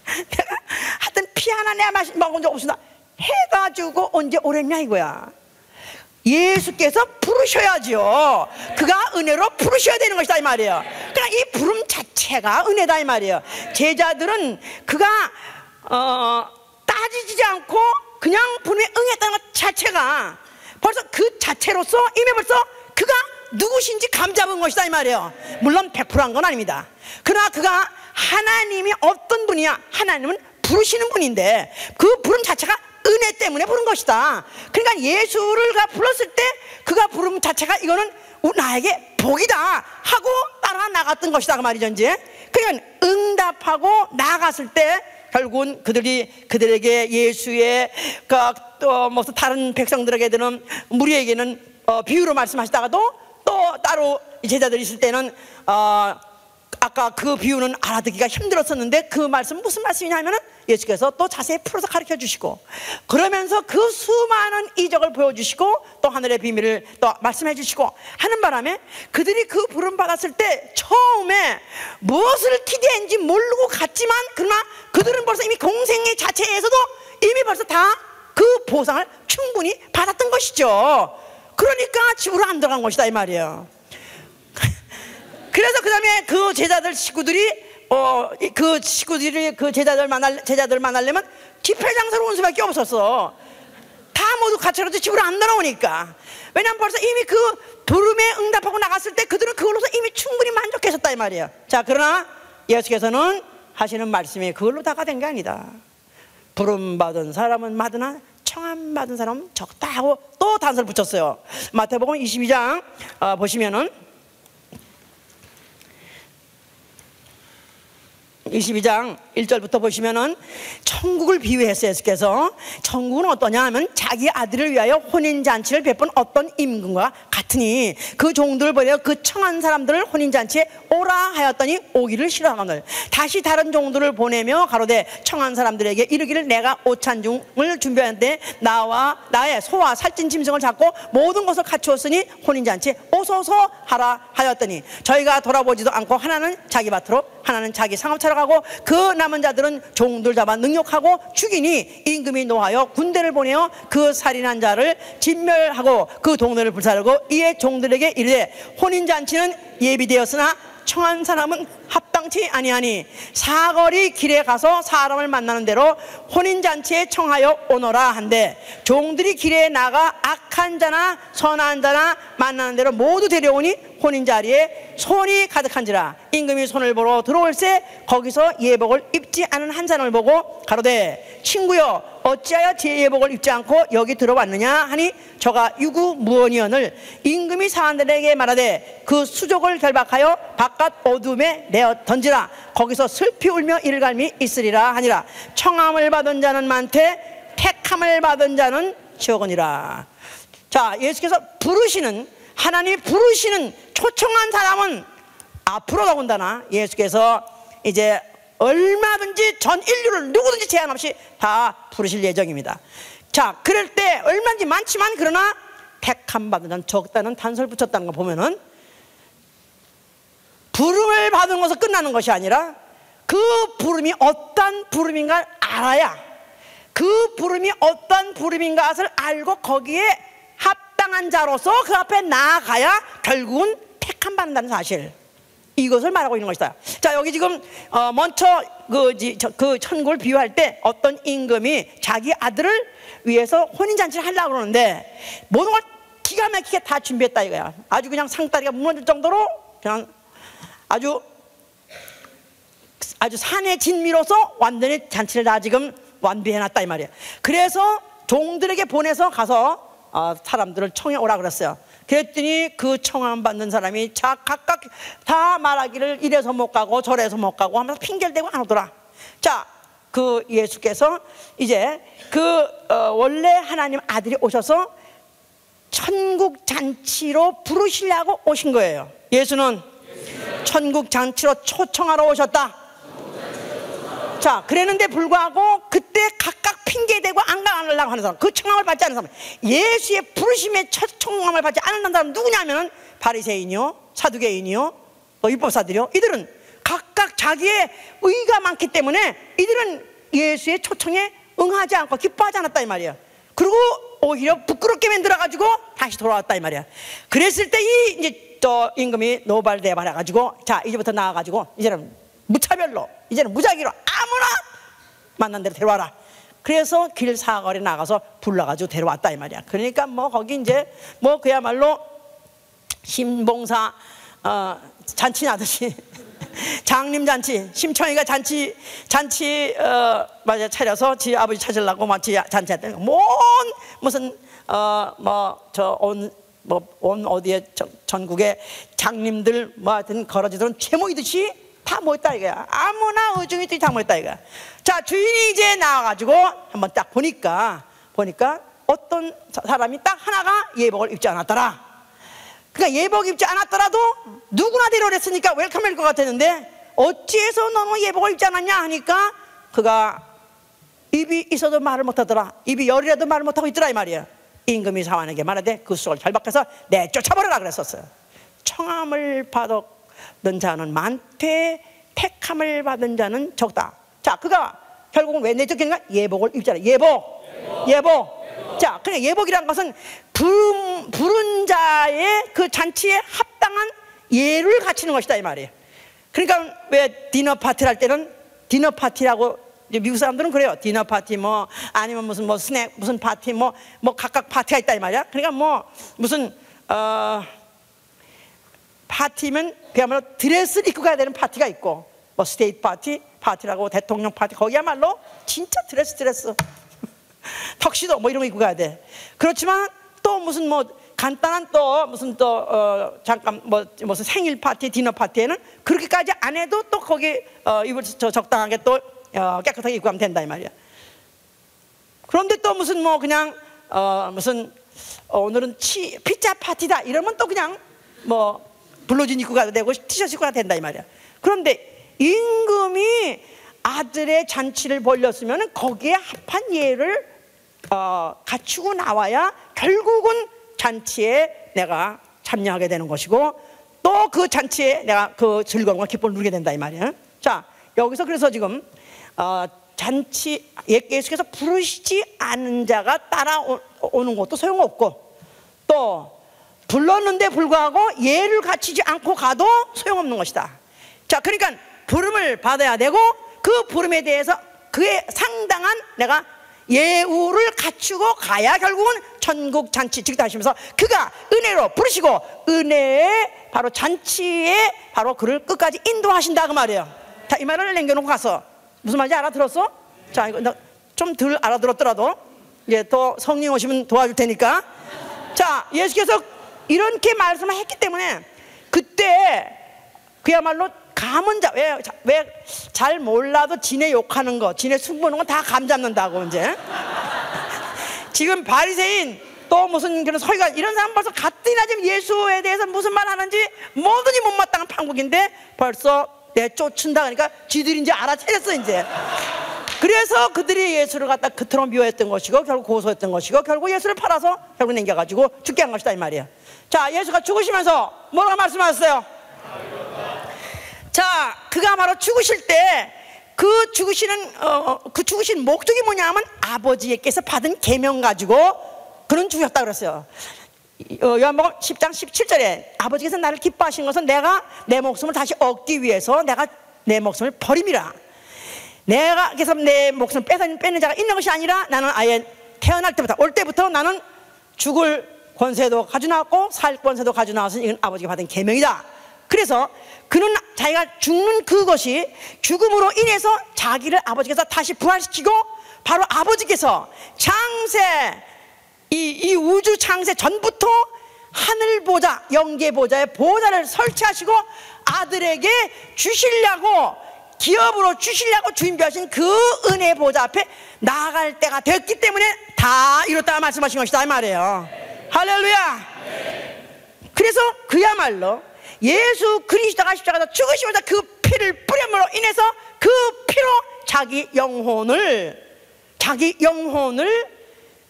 Speaker 1: 내가 하여튼 피 하나 내 먹은 적 없습니다. 해가지고 언제 오랬냐 이거야. 예수께서 부르셔야죠. 그가 은혜로 부르셔야 되는 것이다 이 말이에요. 그러니까 이 부름 자체가 은혜다 이 말이에요. 제자들은 그가 따지지 않고 그냥 부름에 응했다는 것 자체가 벌써 그 자체로서 이미 벌써 그가 누구신지 감잡은 것이다 이 말이에요. 물론 100%한 건 아닙니다. 그러나 그가 하나님이 어떤 분이냐, 하나님은 부르시는 분인데 그 부름 자체가 은혜 때문에 부른 것이다. 그러니까 예수를 불렀을 때 그가 부름 자체가 이거는 나에게 복이다 하고 따라 나갔던 것이다 그 말이죠. 이제 그러니까 응답하고 나갔을 때 결국은 그들에게 예수의 무슨 다른 백성들에게는 무리에게는 비유로 말씀하시다가도 또 따로 제자들이 있을 때는 아까 그 비유는 알아듣기가 힘들었었는데 그 말씀 무슨 말씀이냐면은 예수께서 또 자세히 풀어서 가르쳐 주시고 그러면서 그 수많은 이적을 보여주시고 또 하늘의 비밀을 또 말씀해 주시고 하는 바람에 그들이 그 부름 받았을 때 처음에 무엇을 기대했는지 모르고 갔지만 그러나 그들은 벌써 이미 공생의 자체에서도 이미 벌써 다 그 보상을 충분히 받았던 것이죠. 그러니까 집으로 안 들어간 것이다 이 말이에요. 그래서 그 다음에 그 제자들 식구들이 그 제자들 만나려면 집회 장소로 온 수밖에 없었어. 다 모두 같이라도 집으로 안 돌아오니까. 왜냐면 벌써 이미 그 부름에 응답하고 나갔을 때 그들은 그걸로서 이미 충분히 만족했었다 이 말이에요. 자, 그러나 예수께서는 하시는 말씀이 그걸로 다가 된 게 아니다. 부름 받은 사람은 많으나 청함 받은 사람은 적다 하고 또 단서를 붙였어요. 마태복음 22장 보시면은 22장 1절부터 보시면은 천국을 비유했어요. 예수께서 천국은 어떠냐 하면 자기 아들을 위하여 혼인잔치를 베푼 어떤 임금과 같으니 그 종들을 보내어 그 청한 사람들을 혼인잔치에 오라 하였더니 오기를 싫어하거늘 다시 다른 종들을 보내며 가로되 청한 사람들에게 이르기를 내가 오찬중을 준비하는데 나와 나의 소와 살찐 짐승을 잡고 모든 것을 갖추었으니 혼인잔치에 오소서 하라 하였더니 저희가 돌아보지도 않고 하나는 자기 밭으로 하나는 자기 상업차로 가고 그 남은 자들은 종들 잡아 능욕하고 죽이니 임금이 노하여 군대를 보내어 그 살인한 자를 진멸하고 그 동네를 불사르고 이에 종들에게 이르되 혼인잔치는 예비되었으나 청한 사람은 합당치 아니하니 사거리 길에 가서 사람을 만나는 대로 혼인잔치에 청하여 오너라 한데 종들이 길에 나가 악한 자나 선한 자나 만나는 대로 모두 데려오니 혼인자리에 손이 가득한지라 임금이 손을 보러 들어올세 거기서 예복을 입지 않은 한 사람을 보고 가로되 친구여 어찌하여 제 예복을 입지 않고 여기 들어왔느냐 하니 저가 유구무원이언을 임금이 사람들에게 말하되 그 수족을 결박하여 바깥 어둠에 내어 던지라 거기서 슬피 울며 이를 갈미 있으리라 하니라 청함을 받은 자는 많되 택함을 받은 자는 적으니라. 자, 예수께서 부르시는 하나님이 부르시는 초청한 사람은 앞으로 더군다나 예수께서 이제 얼마든지 전 인류를 누구든지 제한 없이 다 부르실 예정입니다. 자, 그럴 때 얼마든지 많지만 그러나 택함 받은 자는 적다는 단서를 붙였다는 거 보면은 부름을 받은 것은 끝나는 것이 아니라 그 부름이 어떤 부름인가 알아야, 그 부름이 어떤 부름인가를 알고 거기에 합당한 자로서 그 앞에 나아가야 결국은 택함 받는다는 사실, 이것을 말하고 있는 것이다. 자, 여기 지금 먼저 그 천국을 비유할 때 어떤 임금이 자기 아들을 위해서 혼인잔치를 하려고 그러는데 모든 걸 기가 막히게 다 준비했다 이거야. 아주 그냥 상다리가 무너질 정도로 그냥 아주 산의 진미로서 완전히 잔치를 다 지금 완비해놨다 이 말이야. 그래서 종들에게 보내서 가서 사람들을 청해 오라 그랬어요. 그랬더니 그 청함 받는 사람이 각각 다 말하기를 이래서 못 가고 저래서 못 가고 하면서 핑계를 대고 안 오더라. 자, 그 예수께서 이제 원래 하나님 아들이 오셔서 천국 잔치로 부르시려고 오신 거예요. 예수는 천국 잔치로 초청하러 오셨다. 자, 그랬는데 불구하고 그때 각각 핑계대고 안 가려고 하는 사람, 그 청함을 받지 않는 사람, 예수의 부르심의 첫 청함을 받지 않는 사람 누구냐면 바리새인이요, 사두개인이요, 또 율법사들이요. 이들은 각각 자기의 의가 많기 때문에 이들은 예수의 초청에 응하지 않고 기뻐하지 않았다 이 말이야. 그리고 오히려 부끄럽게 만들어가지고 다시 돌아왔다 이 말이야. 그랬을 때 이제 또 임금이 노발대발해가지고 자, 이제부터 나와가지고 이제는 무차별로, 이제는 무작위로 아무나 만난 대로 데려와라. 그래서 길 사거리 나가서 불러가지고 데려왔다 이 말이야. 그러니까 뭐 거기 이제 뭐 그야말로 신봉사 잔치 나듯이 장림잔치, 심청이가 잔치 맞아 차려서 지 아버지 찾으려고 막 지 잔치했더니 무슨 온 어디에 전국에 장님들 뭐 하여튼 거러지들은 채모이듯이 다 모였다 이거야. 아무나 의중이듯이 다 모였다 이거야. 자, 주인이 이제 나와가지고 한번 딱 보니까 어떤 사람이 딱 하나가 예복을 입지 않았더라. 그러니까 예복 입지 않았더라도 누구나 데려오랬으니까 웰컴일 것 같았는데 어찌해서 너는 예복을 입지 않았냐 하니까 그가 입이 있어도 말을 못하더라. 입이 열이라도 말을 못하고 있더라 이 말이야. 임금이 사환에게 말하되 그 수을 결박해서 내쫓아버려라 그랬었어요. 청함을 받은 자는 많되 택함을 받은 자는 적다. 자, 그가 결국은 왜 내쫓기는가? 예복을 입잖아. 예복. 자, 그냥 예복이란 것은 부른 자의 그 잔치에 합당한 예를 갖추는 것이다 이 말이에요. 그러니까 왜 디너 파티를 할 때는 디너 파티라고, 미국 사람들은 그래요. 디너 파티 뭐 아니면 무슨 스낵 무슨 파티 뭐 각각 파티가 있다 이 말이야. 그러니까 무슨 파티면 그야말로 드레스를 입고 가야 되는 파티가 있고, 뭐 스테이트 파티라고 대통령 파티, 거기야말로 진짜 드레스 턱시도 뭐 이런 거 입고 가야 돼. 그렇지만 또 무슨 간단한 또 무슨 잠깐 무슨 생일 파티, 디너 파티에는 그렇게까지 안 해도 또 거기 입을 적당하게 또 깨끗하게 입고 가면 된다 이 말이야. 그런데 또 무슨 그냥 무슨 오늘은 피자 파티다 이러면 또 그냥 블루진 입고 가도 되고 티셔츠 입고 가도 된다 이 말이야. 그런데 임금이 아들의 잔치를 벌렸으면 거기에 합한 예를 갖추고 나와야 결국은 잔치에 내가 참여하게 되는 것이고 또 그 잔치에 내가 그 즐거움과 기쁨을 누리게 된다 이 말이야. 자, 여기서 그래서 지금 잔치 예수께서 부르시지 않은 자가 따라오는 것도 소용없고 또 불렀는데 불구하고 예를 갖추지 않고 가도 소용없는 것이다. 자, 그러니까 부름을 받아야 되고 그 부름에 대해서 그에 상당한 내가 예우를 갖추고 가야 결국은 천국 잔치 즉다하시면서 그가 은혜로 부르시고 은혜의 바로 잔치에 바로 그를 끝까지 인도하신다 그 말이에요. 자, 이 말을 남겨놓고 가서 무슨 말인지 알아들었어? 자, 이거 좀 덜 알아들었더라도 이제 또 성령 오시면 도와줄 테니까. 자, 예수께서 이렇게 말씀을 했기 때문에 그때 그야말로 감은 왜 잘 몰라도 지네 욕하는 거, 지네 숨보는 거 다 감 잡는다고 이제. 지금 바리새인 또 무슨 그런 서기관 이런 사람 벌써 가뜩이나 지금 예수에 대해서 무슨 말 하는지 뭐든지 못마땅한 판국인데 벌써 내쫓는다 그러니까 지들이 이제 알아차렸어 이제. 그래서 그들이 예수를 갖다 그토록 미워했던 것이고 결국 고소했던 것이고 결국 예수를 팔아서 결국 남겨가지고 죽게 한 것이다 이 말이야. 자, 예수가 죽으시면서 뭐라고 말씀하셨어요? 자, 그가 바로 죽으실 때 그 죽으신 목적이 뭐냐면 아버지께서 받은 계명 가지고 그는 죽였다 그랬어요. 요한복음 10장 17절에 아버지께서 나를 기뻐하신 것은 내가 내 목숨을 다시 얻기 위해서 내가 내 목숨을 버림이라. 내가 그래서 내 목숨을 뺏는 자가 있는 것이 아니라 나는 아예 태어날 때부터 올 때부터 나는 죽을 권세도 가지고 나왔고 살 권세도 가지고 나와서 이건 아버지가 받은 계명이다. 그래서 그는 자기가 죽는 그것이 죽음으로 인해서 자기를 아버지께서 다시 부활시키고 바로 아버지께서 창세 이 우주 창세 전부터 하늘 보좌 영계 보좌의 보좌를 설치하시고 아들에게 주시려고 기업으로 주시려고 준비하신 그 은혜 보좌 앞에 나아갈 때가 됐기 때문에 다 이뤘다 말씀하신 것이다 이 말이에요. 할렐루야. 그래서 그야말로 예수 그리스도가 십자가에서 죽으시면서 그 피를 뿌림으로 인해서 그 피로 자기 영혼을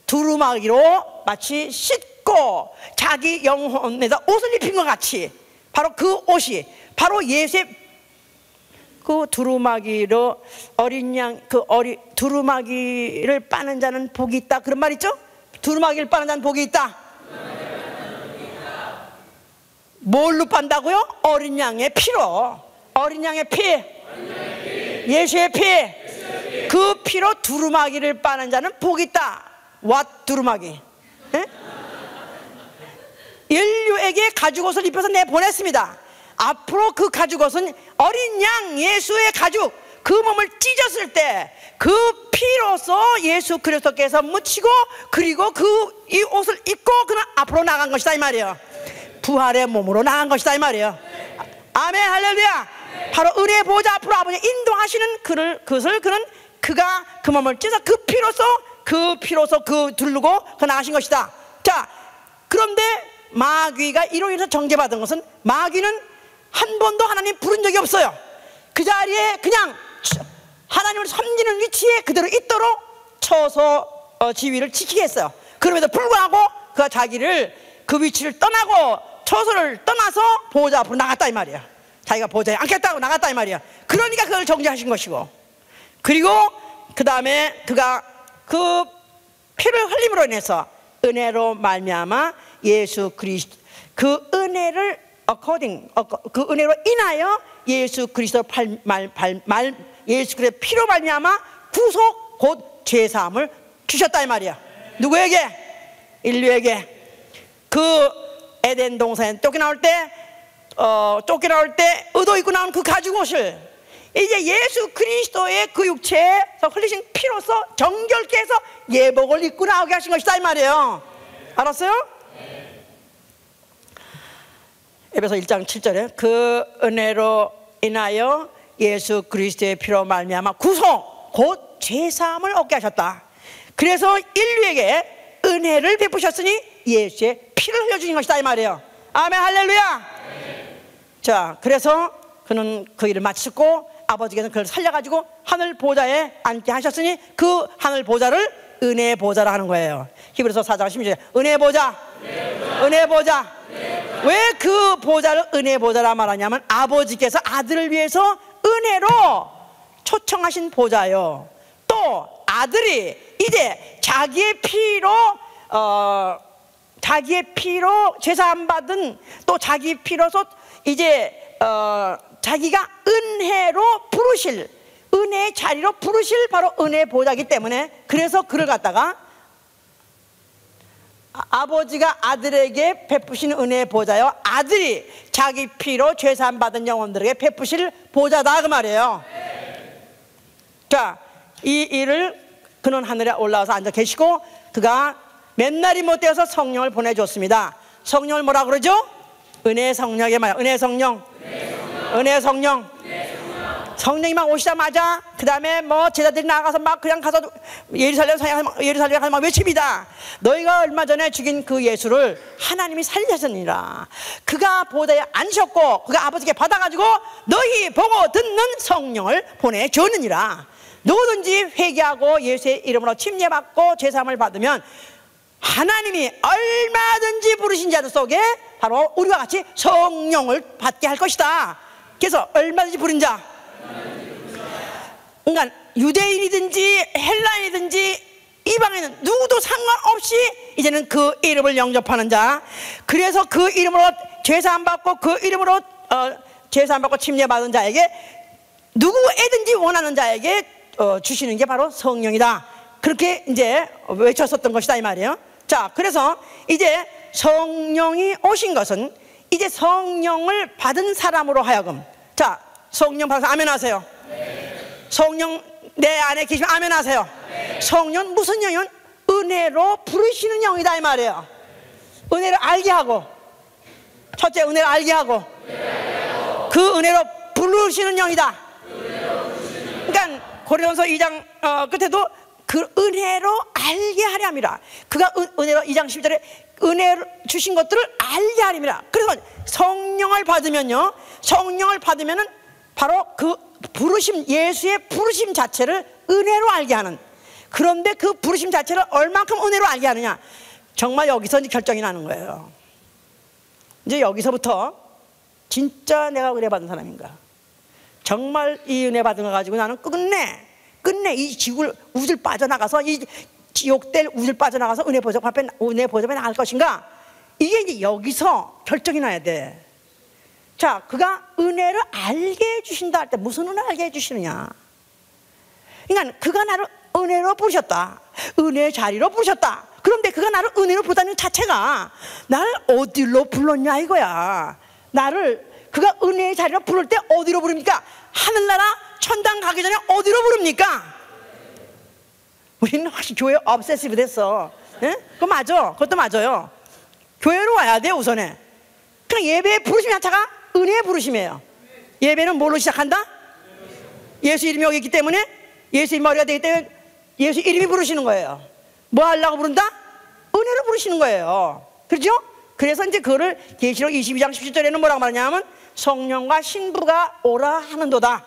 Speaker 1: 두루마기로 마치 씻고 자기 영혼에다 옷을 입힌 것 같이 바로 그 옷이 바로 예수의 그 두루마기로 어린 양 두루마기를 빠는 자는 복이 있다 그런 말 있죠? 두루마기를 빠는 자는 복이 있다. 뭘로 빤다고요? 어린 양의 피로. 어린 양의 피. 예수의 피. 그 피로 두루마기를 빠는 자는 복이 있다. What 두루마기? 예? 인류에게 가죽옷을 입혀서 내보냈습니다. 앞으로 그 가죽옷은 어린 양 예수의 가죽 그 몸을 찢었을 때 그 피로서 예수 그리스도께서 묻히고 그리고 이 옷을 입고 그는 앞으로 나간 것이다 이 말이에요. 부활의 몸으로 나간 것이다 이 말이에요. 아멘 할렐루야. 바로 은혜 보좌 앞으로 아버지 인도하시는 그것을 그가 그 몸을 찢어 그 피로서 두르고 그 나가신 것이다. 자, 그런데 마귀가 이로 인해서 정죄받은 것은 마귀는 한 번도 하나님 부른 적이 없어요. 그 자리에 그냥 하나님을 섬기는 위치에 그대로 있도록 쳐서 지위를 지키게 했어요. 그럼에도 불구하고 그가 자기를 그 위치를 떠나고 처소를 떠나서 보좌 앞으로 나갔다 이 말이야. 자기가 보좌에 앉겠다고 나갔다 이 말이야. 그러니까 그걸 정죄하신 것이고, 그리고 그 다음에 그가 그 피를 흘림으로 인해서 은혜로 말미암아 예수 그리스도 그 은혜를 그 은혜로 인하여 예수 그리스도 예수 그리스도의 피로 말미암아 구속 곧 죄사함을 주셨다 이 말이야. 누구에게? 인류에게. 그 에덴 동산에 쫓겨나올 때 의도 있고 나온 그 가죽옷을 이제 예수 그리스도의 그 육체에서 흘리신 피로서 정결케 해서 예복을 입고 나오게 하신 것이다 이 말이에요. 알았어요? 에베소 1장 7절에 그 은혜로 인하여 예수 그리스도의 피로 말미암아 구속 곧 죄사함을 얻게 하셨다. 그래서 인류에게 은혜를 베푸셨으니 예수의 피를 흘려주신 것이다 이 말이에요. 아멘 할렐루야. 자, 그래서 그는 그 일을 마치고 아버지께서는 그를 살려가지고 하늘 보좌에 앉게 하셨으니 그 하늘 보좌를 은혜 보좌라 하는 거예요. 히브리서 4장 16절에 은혜 보좌. 왜 그 보좌를 은혜 보좌라 말하냐면 아버지께서 아들을 위해서 은혜로 초청하신 보좌요. 또 아들이 이제 자기의 피로 제사함 받은 또 자기 피로서 이제 자기가 은혜로 부르실 은혜의 자리로 부르실 바로 은혜 보좌이기 때문에 그래서 그를 갖다가 아버지가 아들에게 베푸신 은혜의 보좌요, 아들이 자기 피로 죄사함 받은 영혼들에게 베푸실 보좌다 그 말이에요. 자, 이 일을 그는 하늘에 올라와서 앉아 계시고 그가 맨날이 못되어서 성령을 보내줬습니다. 성령을 뭐라 그러죠? 은혜 성령의 말, 은혜 성령. 성령이 막 오시자마자 그 다음에 뭐 제자들이 나가서 막 그냥 가서 예루살렘 가서 막 외칩니다. 너희가 얼마 전에 죽인 그 예수를 하나님이 살리셨느니라. 그가 보좌에 앉으셨고 그가 아버지께 받아가지고 너희 보고 듣는 성령을 보내주느니라. 누구든지 회개하고 예수의 이름으로 침례받고 죄사함을 받으면 하나님이 얼마든지 부르신 자들 속에 바로 우리와 같이 성령을 받게 할 것이다. 그래서 얼마든지 부른 자, 그러니까 유대인이든지 헬라인이든지 이방인은 누구도 상관없이 이제는 그 이름을 영접하는 자, 그래서 그 이름으로 죄사함 받고 그 이름으로 죄사함 받고 침례받은 자에게 누구에든지 원하는 자에게 주시는 게 바로 성령이다. 그렇게 이제 외쳤었던 것이다 이 말이에요. 자, 그래서 이제 성령이 오신 것은 이제 성령을 받은 사람으로 하여금, 자, 성령 받아서 아멘 하세요. 성령 내 안에 계시면 아멘 하세요. 성령 무슨 영이면 은혜로 부르시는 영이다 이 말이에요. 은혜를 알게 하고, 첫째 은혜를 알게 하고 그 은혜로 부르시는 영이다. 그러니까 고린도서 2장 끝에도 그 은혜로 알게 하려 함이라. 그가 은혜로 2장 10절에 은혜를 주신 것들을 알게 하림이라. 그래서 성령을 받으면요, 성령을 받으면은 바로 그 부르심, 예수의 부르심 자체를 은혜로 알게 하는. 그런데 그 부르심 자체를 얼만큼 은혜로 알게 하느냐, 정말 여기서 이제 결정이 나는 거예요. 이제 여기서부터 진짜 내가 은혜 받은 사람인가, 정말 이 은혜 받은 거 가지고 나는 끝내 이 지구를 우주를 빠져나가서 이 지옥될 우주를 빠져나가서 은혜 보좌 앞에 나갈 것인가, 이게 이제 여기서 결정이 나야 돼. 자, 그가 은혜를 알게 해주신다 할 때 무슨 은혜를 알게 해주시느냐, 그러니까 그가 나를 은혜로 부르셨다, 은혜의 자리로 부르셨다. 그런데 그가 나를 은혜로 부르다는 자체가 나를 어디로 불렀냐 이거야. 나를 그가 은혜의 자리로 부를 때 어디로 부릅니까? 하늘나라 천당 가기 전에 어디로 부릅니까? 우리는 확실히 교회 obsessive 됐어. 예? 그거 맞아. 그것도 맞아요. 교회로 와야 돼 우선에. 그냥 예배의 부르심 자체가 은혜의 부르심이에요. 예배는 뭘로 시작한다? 예수 이름이 여기 있기 때문에, 예수 이름이 머리가 되기 때문에 예수 이름이 부르시는 거예요. 뭐 하려고 부른다? 은혜로 부르시는 거예요. 그렇죠? 그래서 이제 그거를 계시록 22장 17절에는 뭐라고 말하냐면 성령과 신부가 오라 하는도다.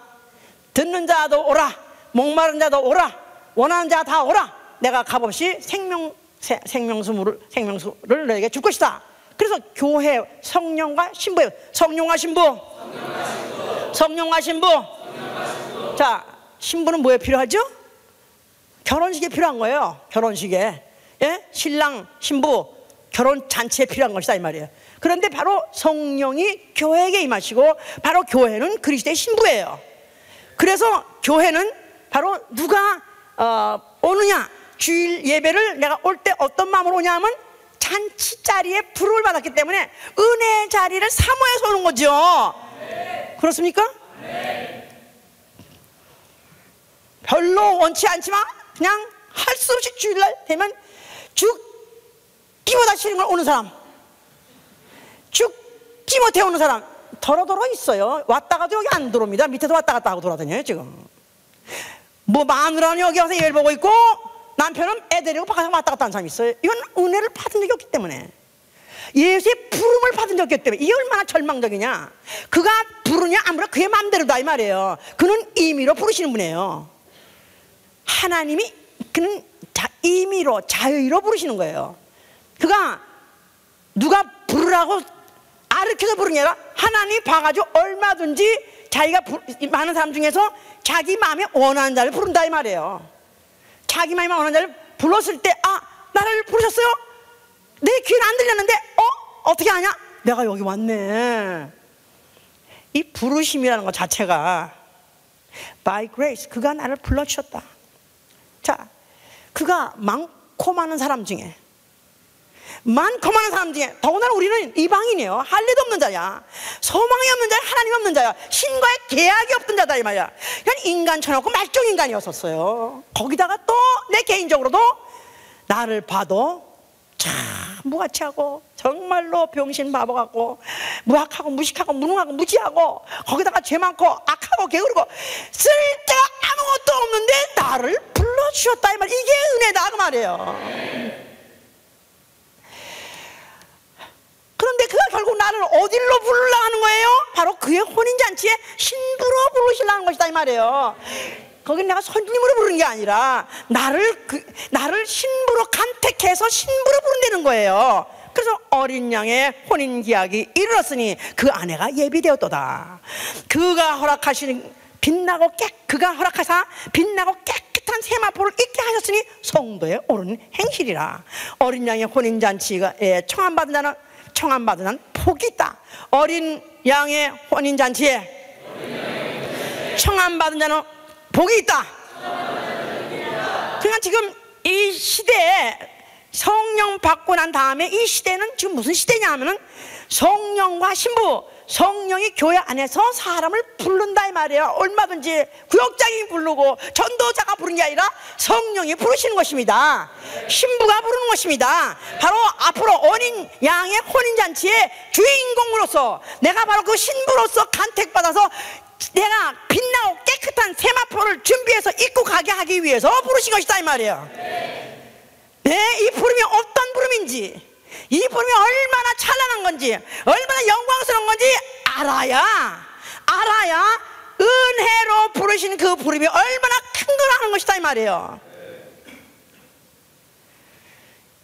Speaker 1: 듣는 자도 오라, 목마른 자도 오라, 원하는 자 다 오라. 내가 값없이 생명수를 너에게 줄 것이다. 그래서 교회 성령과 신부예요. 성령과 신부. 자, 신부는 뭐에 필요하죠? 결혼식에 필요한 거예요. 결혼식에, 예? 신랑 신부 결혼 잔치에 필요한 것이다 이 말이에요. 그런데 바로 성령이 교회에게 임하시고 바로 교회는 그리스도의 신부예요. 그래서 교회는 바로 누가 오느냐, 주일 예배를 내가 올 때 어떤 마음으로 오냐 하면 잔치 자리에 부름을 받았기 때문에 은혜의 자리를 사모해서 오는 거죠. 그렇습니까? 별로 원치 않지만 그냥 할 수 없이 주일날 되면 죽기보다 싫은 걸 오는 사람, 죽지 못해 오는 사람 더러더러 있어요. 왔다가도 여기 안 들어옵니다. 밑에도 왔다 갔다 하고 돌아다녀요 지금. 뭐 마누라는 여기 와서 예배를 보고 있고 남편은 애 데리고 바깥에 왔다 갔다 하는 사람이 있어요. 이건 은혜를 받은 적이 없기 때문에, 예수의 부름을 받은 적이 없기 때문에. 이게 얼마나 절망적이냐. 그가 부르냐 안 부르냐 그의 마음대로다 이 말이에요. 그는 임의로 부르시는 분이에요. 하나님이 그는 임의로 자유로 부르시는 거예요. 그가 누가 부르라고 아르켜서 부르는 게 아니라 하나님이 봐가지고 얼마든지 자기가 많은 사람 중에서 자기 마음에 원하는 자를 부른다 이 말이에요. 자기 마음에 원하는 자를 불렀을 때, 아, 나를 부르셨어요? 내 귀는 안 들렸는데 어떻게 하냐? 내가 여기 왔네. 이 부르심이라는 것 자체가 by grace, 그가 나를 불러주셨다. 자, 그가 많고 많은 사람 중에 더군다나 우리는 이방인이에요. 할례도 없는 자야, 소망이 없는 자야, 하나님 없는 자야, 신과의 계약이 없던 자다 이 말이야. 그냥 인간 쳐놓고 말종인간이었었어요. 거기다가 또 내 개인적으로도 나를 봐도 참 무가치하고 정말로 병신 바보 같고 무학하고 무식하고 무능하고 무지하고 거기다가 죄 많고 악하고 못하고 게으르고 쓸데가 아무것도 없는데 나를 불러주셨다 이 말. 이게 은혜다 그 말이에요. 그런데 그가 결국 나를 어디로 부르려 하는 거예요? 바로 그의 혼인잔치에 신부로 부르시려는 것이다 이 말이에요. 거긴 내가 손님으로 부르는 게 아니라 나를 신부로 간택해서 신부로 부른다는 거예요. 그래서 어린 양의 혼인 기약이 이르렀으니 그 아내가 예비되었도다. 그가 허락하사 빛나고 깨끗한 세마포를 입게 하셨으니 성도의 옳은 행실이라. 어린 양의 혼인잔치에 청함받은 자는 복이 있다. 어린 양의 혼인잔치에 청함받은 자는 복이 있다. 그러니까 지금 이 시대에 성령 받고 난 다음에 이 시대는 지금 무슨 시대냐 하면은 성령과 신부, 성령이 교회 안에서 사람을 부른다 이 말이에요. 얼마든지 구역장이 부르고 전도자가 부르는 게 아니라 성령이 부르시는 것입니다. 신부가 부르는 것입니다. 바로 앞으로 어린 양의 혼인잔치의 주인공으로서 내가 바로 그 신부로서 간택받아서 내가 빛나고 깨끗한 세마포를 준비해서 입고 가게 하기 위해서 부르신 것이다 이 말이에요. 네, 이 부름이 어떤 부름인지, 이 부름이 얼마나 찬란한 건지, 얼마나 영광스러운 건지 알아야 은혜로 부르신 그 부름이 얼마나 큰 거라는 것이다 이 말이에요.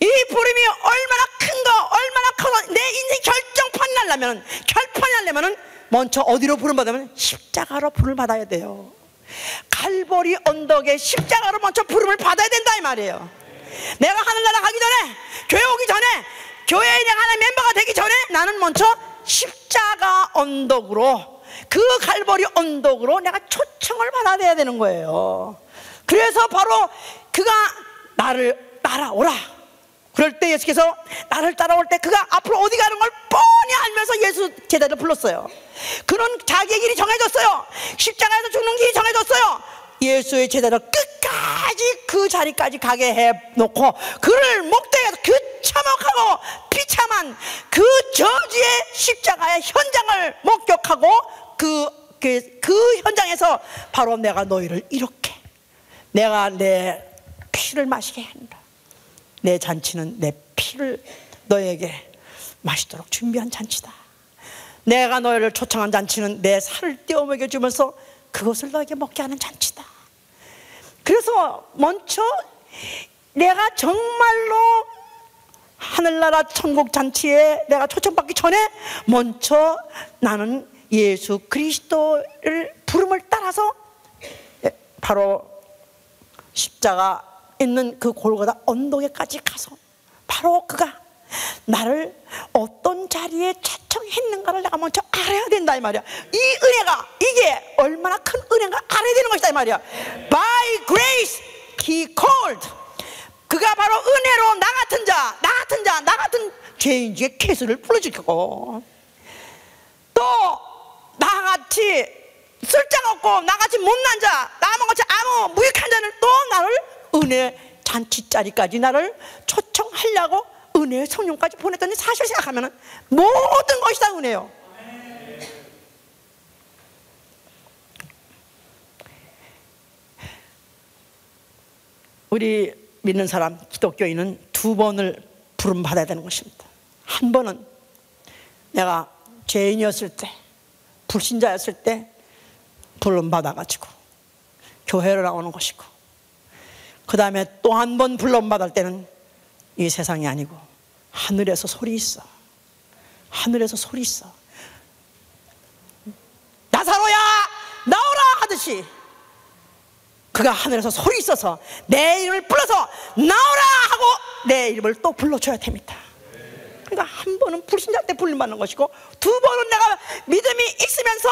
Speaker 1: 이 부름이 얼마나 큰 거, 얼마나 커서 내 인생 결정판이 나려면 먼저 어디로 부름받으면 십자가로 부름을 받아야 돼요. 갈보리 언덕에 십자가로 먼저 부름을 받아야 된다 이 말이에요. 내가 하늘나라 가기 전에, 교회 오기 전에, 교회에 내가 하나의 멤버가 되기 전에 나는 먼저 십자가 언덕으로, 그 갈보리 언덕으로 내가 초청을 받아야 되는 거예요. 그래서 바로 그가 나를 따라오라. 그럴 때 예수께서 나를 따라올 때 그가 앞으로 어디 가는 걸 뻔히 알면서 예수 제자를 불렀어요. 그는 자기의 길이 정해졌어요. 십자가에서 죽는 길이 정해졌어요. 예수의 제자를 끝까지 그 자리까지 가게 해놓고 그를 목대에서 그 참혹하고 비참한 그 저주의 십자가의 현장을 목격하고 그 현장에서 바로 내가 너희를 이렇게, 내가 내 피를 마시게 한다. 내 잔치는 내 피를 너에게 마시도록 준비한 잔치다. 내가 너희를 초청한 잔치는 내 살을 떼어 먹여주면서 그것을 너에게 먹게 하는 잔치다. 그래서 먼저 내가 정말로 하늘나라 천국 잔치에 내가 초청받기 전에 먼저 나는 예수 그리스도를 부름을 따라서 바로 십자가 있는 그 골고다 언덕에까지 가서 바로 그가 나를 어떤 자리에 초청했는가를 내가 먼저 알아야 된다 이 말이야. 이 은혜가, 이게 얼마나 큰 은혜인가 알아야 되는 것이다 이 말이야. By grace he called. 그가 바로 은혜로 나 같은 죄인 중에 괴수를 불러주고, 또 나같이 쓸데없고 나같이 못난 자, 나같이 아무 무익한 자를 또 나를 은혜 잔치 자리까지 나를 초청하려고 은혜의 성령까지 보냈더니, 사실 생각하면 모든 것이 다 은혜요. 우리 믿는 사람, 기독교인은 두 번을 부름 받아야 되는 것입니다. 한 번은 내가 죄인이었을 때, 불신자였을 때 부름 받아가지고 교회로 나오는 것이고, 그 다음에 또 한 번 부름 받을 때는 이 세상이 아니고 하늘에서 소리 있어. 하늘에서 소리 있어. 나사로야 나오라 하듯이 그가 하늘에서 소리 있어서 내 이름을 불러서 나오라 하고 내 이름을 또 불러줘야 됩니다. 그러니까 한 번은 불신자 때 불림받는 것이고, 두 번은 내가 믿음이 있으면서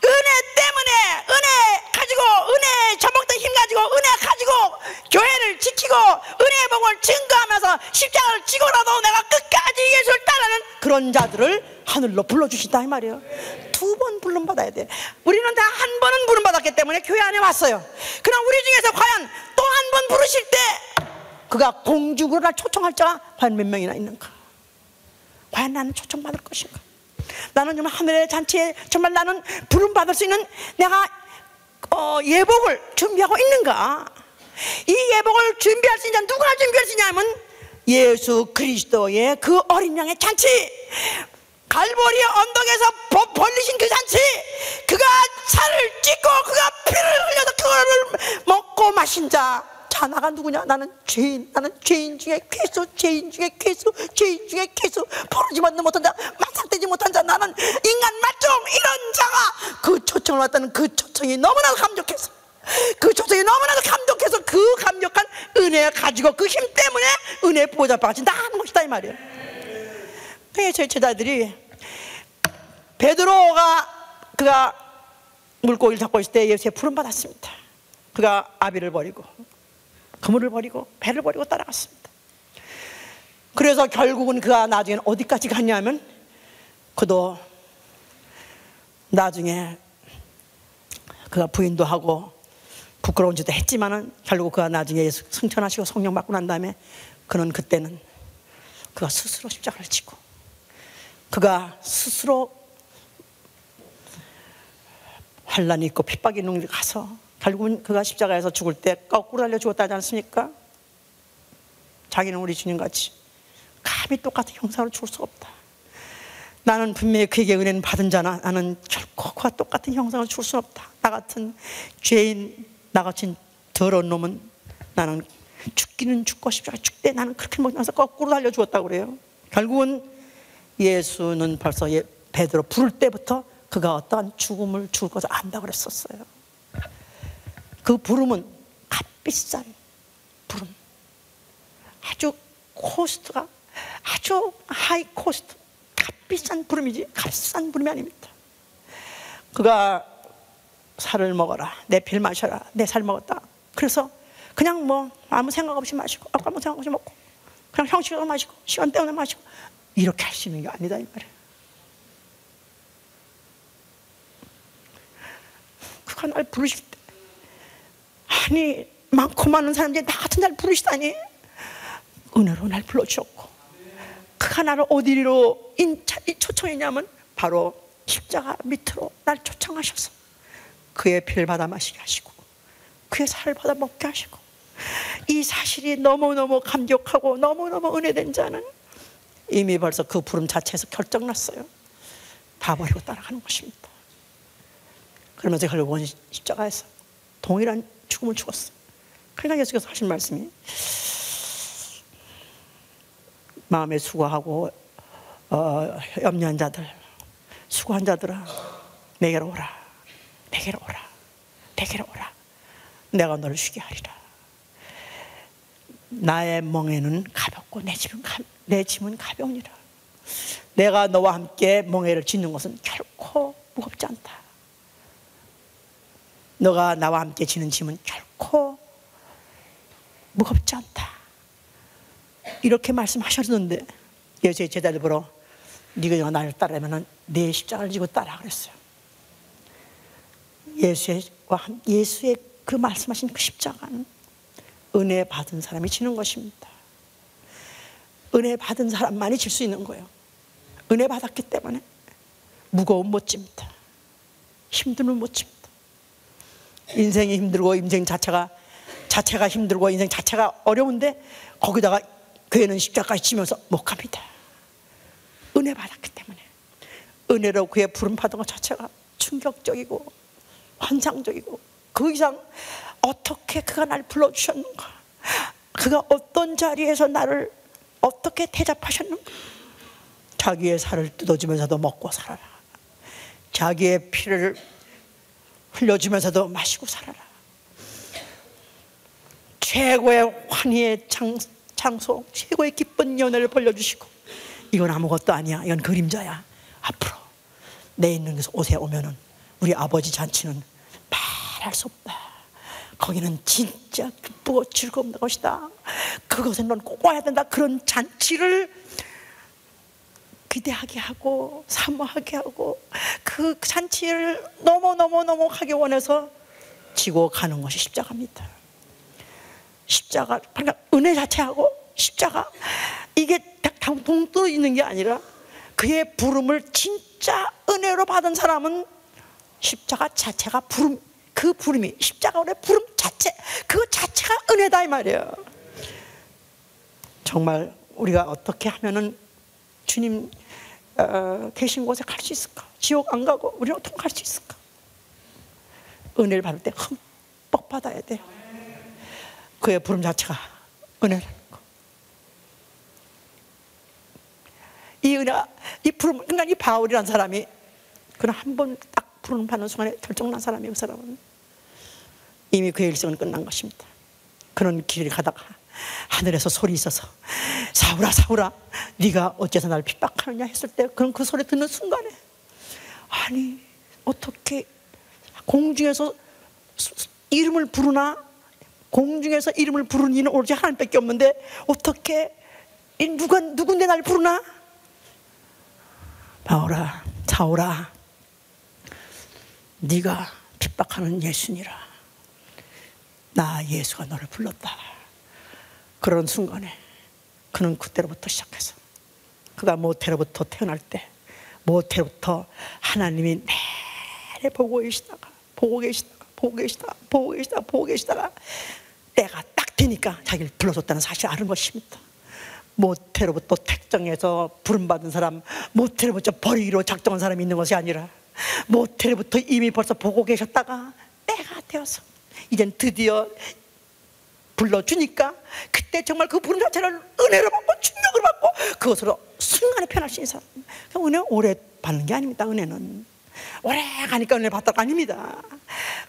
Speaker 1: 은혜 때문에, 은혜 가지고, 은혜 처먹던 힘 가지고, 은혜 가지고 교회를 지키고 은혜의 복을 증거하면서 십자가를 지고라도 내가 끝까지 예수를 따르는 그런 자들을 하늘로 불러주신다 이 말이에요. 두 번 불림받아야 돼. 우리는 다 한 번은 불림받았기 때문에 교회 안에 왔어요. 그럼 우리 중에서 과연 또 한 번 부르실 때 그가 공중으로 날 초청할 자가 과연 몇 명이나 있는가? 과연 나는 초청받을 것인가? 나는 정말 하늘의 잔치에 정말 나는 부름 받을 수 있는 내가 예복을 준비하고 있는가? 이 예복을 준비할 수 있냐? 누가 준비할 수 있냐면 예수 그리스도의 그 어린 양의 잔치, 갈보리 언덕에서 벌리신 그 잔치, 그가 살을 찢고 그가 피를 흘려서 그거를 먹고 마신 자, 나가 누구냐? 나는 죄인 중에 괴수, 죄인 중에 괴수, 죄인 중에 괴수, 부르지만 못한 자, 만삭되지 못한 자, 나는 인간 말종, 이런 자가 그 초청을 받다는 그 초청이 너무나도 감격해서, 그 초청이 너무나도 감격해서 그 감격한 은혜 가지고 그 힘 때문에 은혜 보호자 앞에 나가는 것이다 이 말이에요. 그래서 저희 제자들이 베드로가 그가 물고기를 잡고 있을 때 예수의 부름 받았습니다. 그가 아비를 버리고 그물을 버리고 배를 버리고 따라갔습니다. 그래서 결국은 그가 나중에는 어디까지 갔냐면, 그도 나중에 그가 부인도 하고 부끄러운 짓도 했지만은 결국 그가 나중에 예수 승천하시고 성령 받고 난 다음에 그는 그때는 그가 스스로 십자가를 지고 그가 스스로 환난이 있고 핍박이 있는 데 가서 결국은 그가 십자가에서 죽을 때 거꾸로 달려 죽었다 하지 않습니까? 자기는 우리 주님같이 감히 똑같은 형상으로 죽을 수가 없다. 나는 분명히 그에게 은혜는 받은 자나 나는 결코 그와 똑같은 형상으로 죽을 수 없다. 나 같은 죄인, 나 같은 더러운 놈은 나는 죽기는 죽고 십자가 죽되 나는 그렇게 먹으면서 거꾸로 달려 죽었다고 그래요. 결국은 예수는 벌써 베드로 부를 때부터 그가 어떠한 죽음을 죽을 것을 안다고 그랬었어요. 그 부름은 값비싼 부름, 아주 코스트가 아주 하이 코스트, 값비싼 부름이지 값싼 부름이 아닙니다. 그가 살을 먹어라, 내 피를 마셔라, 내 살 먹었다. 그래서 그냥 뭐 아무 생각 없이 마시고 아무 생각 없이 먹고 그냥 형식으로 마시고 시간 때문에 마시고 이렇게 할 수 있는 게 아니다 이 말이에요. 그가 날 부르실 때, 아니 많고 많은 사람들이 나 같은 날 부르시다니 은혜로 날 불러주셨고, 그가 나를 어디로 초청했냐면 바로 십자가 밑으로 날 초청하셔서 그의 피를 받아 마시게 하시고 그의 살을 받아 먹게 하시고, 이 사실이 너무너무 감격하고 너무너무 은혜된 자는 이미 벌써 그 부름 자체에서 결정났어요. 다 버리고 따라가는 것입니다. 그러면서 결국은 십자가에서 동일한 죽음을 죽었어요. 그러니까 예수께서 하신 말씀이 마음에 수고하고 염려한 자들, 수고한 자들아 내게로 오라, 내게로 오라, 내게로 오라, 내가 너를 쉬게 하리라. 나의 멍에는 가볍고 내 짐은 가벼우니라. 내가 너와 함께 멍에를 짓는 것은 결코 무겁지 않다. 너가 나와 함께 지는 짐은 결코 무겁지 않다. 이렇게 말씀하셨는데 예수의 제자들 보러 네가 나를 따르면 내 십자가를 지고 따라 그랬어요. 예수의 그 말씀하신 그 십자가는 은혜 받은 사람이 지는 것입니다. 은혜 받은 사람만이 질 수 있는 거예요. 은혜 받았기 때문에 무거움 못 집니다. 힘듦을 못 집니다. 인생이 힘들고 인생 자체가 힘들고 인생 자체가 어려운데 거기다가 교회는 십자가까지 지면서 못 갑니다. 은혜 받았기 때문에. 은혜로 그의 부름 받은 것 자체가 충격적이고 환상적이고, 그 이상 어떻게 그가 날 불러주셨는가, 그가 어떤 자리에서 나를 어떻게 대접하셨는가. 자기의 살을 뜯어주면서도 먹고 살아라, 자기의 피를 흘려주면서도 마시고 살아라. 최고의 환희의 장소, 최고의 기쁜 연애를 벌려주시고, 이건 아무것도 아니야, 이건 그림자야. 앞으로 내 있는 곳에 오면은 우리 아버지 잔치는 말할 수 없다. 거기는 진짜 기쁘고 즐거운 것이다. 그것은 넌 꼭 와야 된다. 그런 잔치를 기대하게 하고 사모하게 하고 그 잔치를 너무 하기 원해서 지고 가는 것이 십자가입니다. 십자가, 그러니까 은혜 자체하고 십자가, 이게 동떨어져 있는 게 아니라 그의 부름을 진짜 진짜 은혜로 받은 사람은 십자가 자체가 부름, 그 부름이 십자가의 부름 자체, 그 자체가 은혜다 이 말이에요. 정말 우리가 어떻게 하면은 주님 계신 곳에 갈 수 있을까? 지옥 안 가고 우리는 어떻게 갈 수 있을까? 은혜를 받을 때 흠뻑 받아야 돼요. 그의 부름 자체가 은혜라는 거. 이 은혜가, 이 부름, 그러니까 이 바울이라는 사람이 그런 한 번 딱 부름 받는 순간에 결정난 사람이에요. 그 사람은 이미 그의 일생은 끝난 것입니다. 그런 길을 가다가 하늘에서 소리 있어서 사울아 사울아 네가 어째서 나를 핍박하느냐 했을 때 그런 그 소리 듣는 순간에 아니 어떻게 공중에서 이름을 부르나? 공중에서 이름을 부르는 이는 오로지 하나님밖에 없는데 어떻게 누군데 나를 부르나? 바울아 사울아 네가 핍박하는 예수니라. 나 예수가 너를 불렀다. 그런 순간에 그는 그때로부터 시작해서 그가 모태로부터 태어날 때 모태로부터 하나님이 내내 보고 계시다가 때가 딱 되니까 자기를 불러줬다는 사실을 아는 것입니다. 모태로부터 택정해서 부름받은 사람, 모태로부터 버리기로 작정한 사람이 있는 것이 아니라 모태로부터 이미 벌써 보고 계셨다가 때가 되어서 이젠 드디어 불러주니까 그때 정말 그 부름 자체를 은혜로 받고 충격을 받고 그것으로 순간에 편할 수 있는 사람. 은혜는 오래 받는 게 아닙니다. 은혜는 오래 가니까 은혜를 받다가 아닙니다.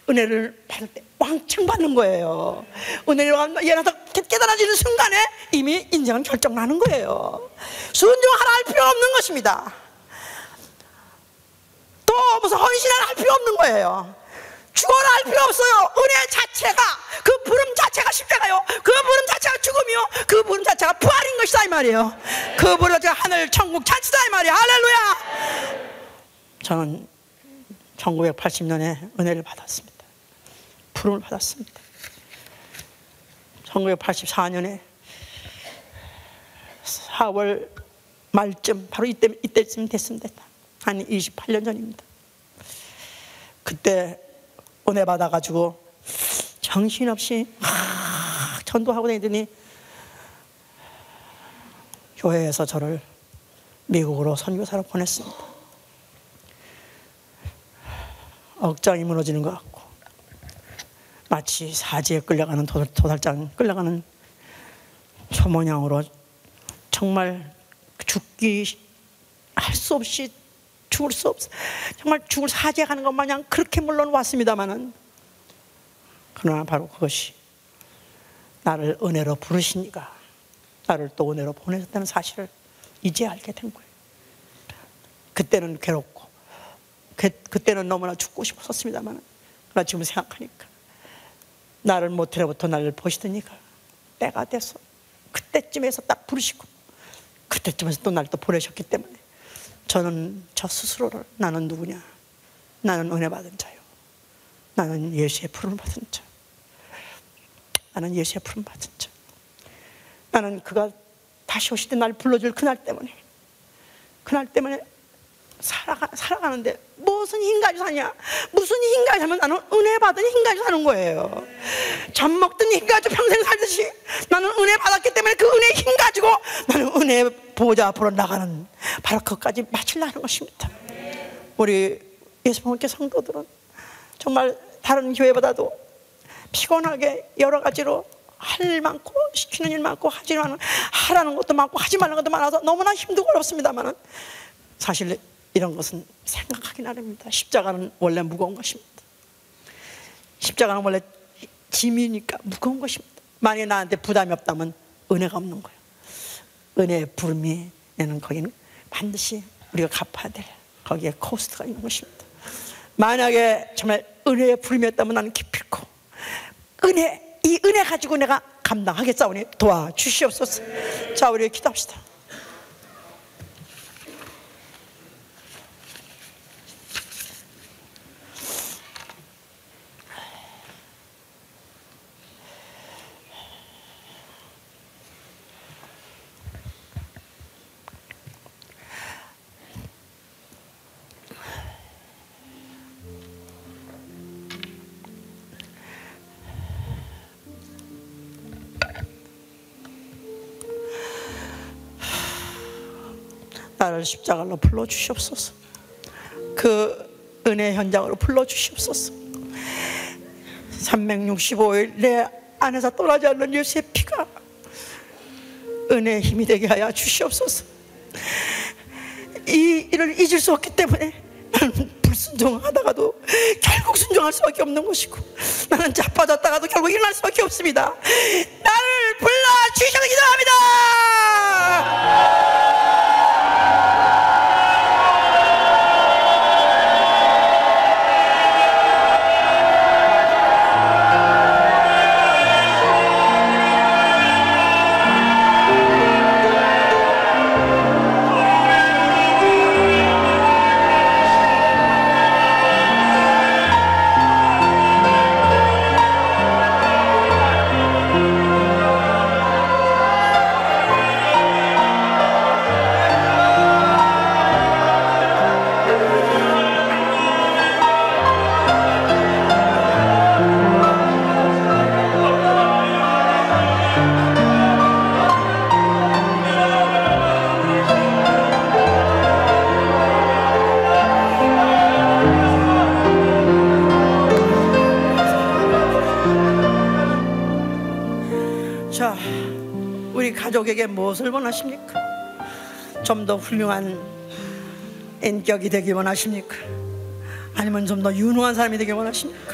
Speaker 1: 은혜를 받을 때 왕창 받는 거예요. 은혜를 예나서 깨달아지는 순간에 이미 인생은 결정나는 거예요. 순종하라 할 필요 없는 것입니다. 또 무슨 헌신하라 할 필요 없는 거예요. 죽어라 할 필요 없어요. 은혜 자체가, 그 부름 자체가 십자가요. 그 부름 자체가 죽음이요. 그 부름 자체가 부활인 것이다 이 말이에요. 그 부름 자체가 하늘 천국 잔치다 이 말이에요. 할렐루야. 저는 1980년에 은혜를 받았습니다. 부름을 받았습니다. 1984년에 4월 말쯤 바로 이때쯤 됐습니다. 한 28년 전입니다. 그때 은혜 받아가지고 정신없이 전도하고 다니더니 교회에서 저를 미국으로 선교사로 보냈습니다. 억장이 무너지는 것 같고 마치 사지에 끌려가는 도살장 끌려가는 초모양으로 정말 죽기 할 수 없이 죽을 수 없어 정말 죽을 사지에 가는 것 마냥 그렇게 물론 왔습니다마는 그러나 바로 그것이 나를 은혜로 부르시니까 나를 또 은혜로 보내셨다는 사실을 이제 알게 된 거예요. 그때는 괴롭고 그때는 너무나 죽고 싶었습니다만 그러나 지금 생각하니까 나를 모태로부터 나를 보시더니까 때가 돼서 그때쯤에서 딱 부르시고 그때쯤에서 또 나를 또 보내셨기 때문에 저는 저 스스로를 나는 누구냐? 나는 은혜 받은 자요. 나는 예수의 부름을 받은 자. 나는 예수의 부름 받은 자. 나는 그가 다시 오실 때 나를 불러줄 그날 때문에 살아가는데 무슨 힘 가지고 사냐? 무슨 힘 가지고 사면 나는 은혜 받은 힘 가지고 사는 거예요. 젖 먹던 힘 가지고 평생 살듯이 나는 은혜 받았기 때문에 그 은혜의 힘 가지고 나는 은혜 보호자 앞으로 나가는 바로 그것까지 마치려는 것입니다. 우리 예수님께 성도들은 정말 다른 교회보다도 피곤하게 여러 가지로 할 일 많고 시키는 일 많고 하라는 것도 많고 하지 말라는 것도 많아서 너무나 힘들고 어렵습니다만 사실 이런 것은 생각하기 나름입니다. 십자가는 원래 무거운 것입니다. 십자가는 원래 짐이니까 무거운 것입니다. 만약에 나한테 부담이 없다면 은혜가 없는 거예요. 은혜의 부름이 내는 거기는 반드시 우리가 갚아야 될 거기에 코스트가 있는 것입니다. 만약에 정말 은혜의 부름이었다면 나는 기필코 이 은혜 가지고 내가 감당하겠사오니 도와주시옵소서. 자, 우리 기도합시다. 나를 십자가로 불러주시옵소서. 그 은혜 현장으로 불러주시옵소서. 365일 내 안에서 떠나지 않는 예수의 피가 은혜의 힘이 되게 하여 주시옵소서. 이 일을 잊을 수 없기 때문에 나는 불순종하다가도 결국 순종할 수밖에 없는 것이고, 나는 자빠졌다가도 결국 일어날 수밖에 없습니다. 나를 불러주셔서 기도합니다. 자, 우리 가족에게 무엇을 원하십니까? 좀 더 훌륭한 인격이 되길 원하십니까? 아니면 좀 더 유능한 사람이 되길 원하십니까?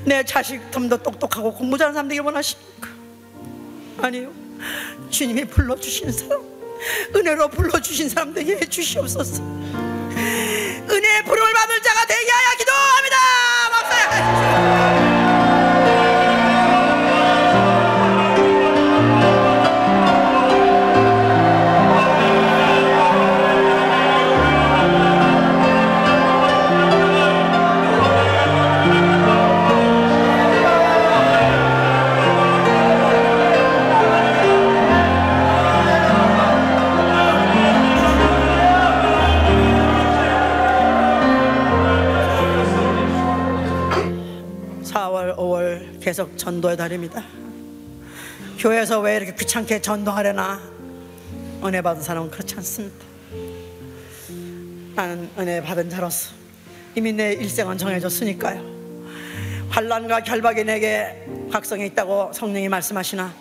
Speaker 1: 내 자식 좀 더 똑똑하고 공부 잘하는 사람 되길 원하십니까? 아니요, 주님이 불러주신 사람, 은혜로 불러주신 사람 되게 해주시옵소서. 은혜의 부름을 받을 자가 되게 하여 기도합니다. 박사야. 계속 전도의 달입니다. 교회에서 왜 이렇게 귀찮게 전도하려나? 은혜 받은 사람은 그렇지 않습니다. 나는 은혜 받은 자로서 이미 내 일생은 정해졌으니까요. 환난과 결박이 내게 각성해 있다고 성령이 말씀하시나,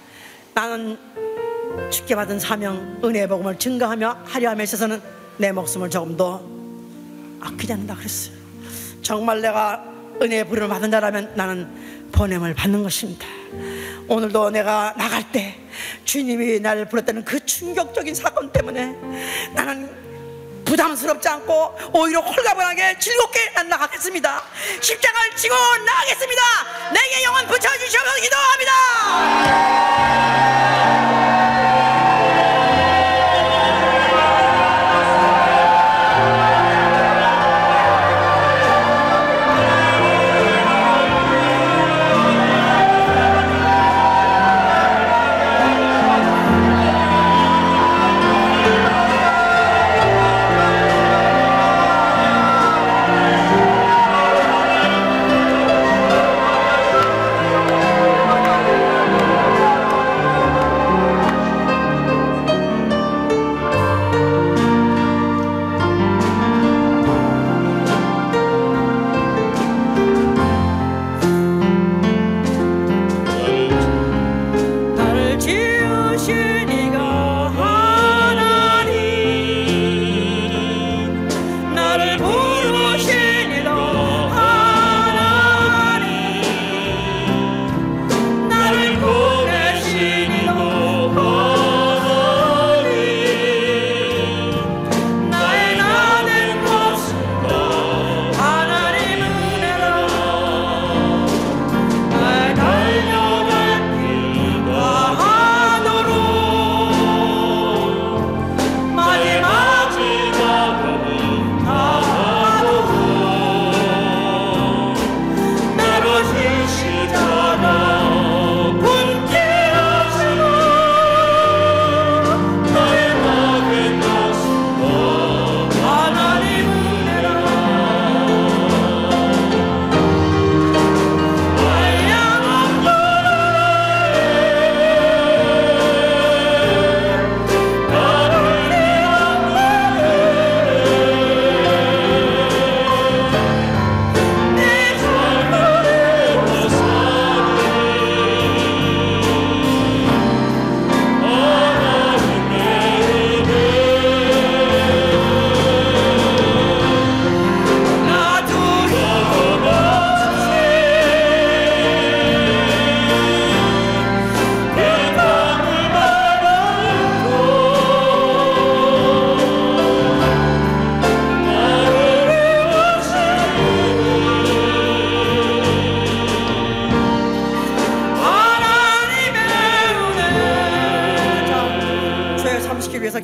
Speaker 1: 나는 주께 받은 사명, 은혜의 복음을 증거하며 하려 함에 있어서는 내 목숨을 조금 더 아끼지 않는다 그랬어요. 정말 내가 은혜의 부름을 받은 자라면 나는 보냄을 받는 것입니다. 오늘도 내가 나갈 때 주님이 나를 불렀다는 그 충격적인 사건 때문에 나는 부담스럽지 않고 오히려 홀가분하게 즐겁게 나가겠습니다. 십자가를 지고 나가겠습니다. 내게 영혼 붙여주시옵소서 기도합니다.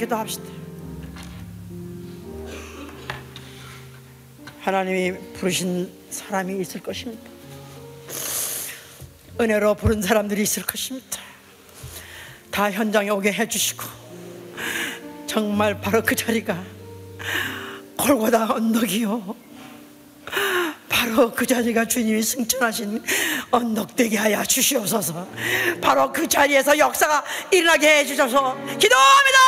Speaker 1: 기도합시다. 하나님이 부르신 사람이 있을 것입니다. 은혜로 부른 사람들이 있을 것입니다. 다 현장에 오게 해주시고, 정말 바로 그 자리가 골고다 언덕이요, 바로 그 자리가 주님이 승천하신 언덕 되게 하여 주시옵소서. 바로 그 자리에서 역사가 일어나게 해주셔서 기도합니다.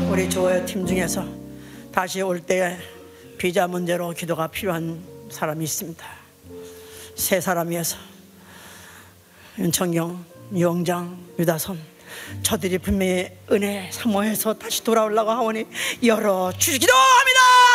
Speaker 1: 우리 조회팀 중에서 다시 올 때 비자 문제로 기도가 필요한 사람이 있습니다. 세 사람이어서 윤청경, 유영장, 유다선, 저들이 분명히 은혜 사모해서 다시 돌아오려고 하오니 열어주시 기도합니다.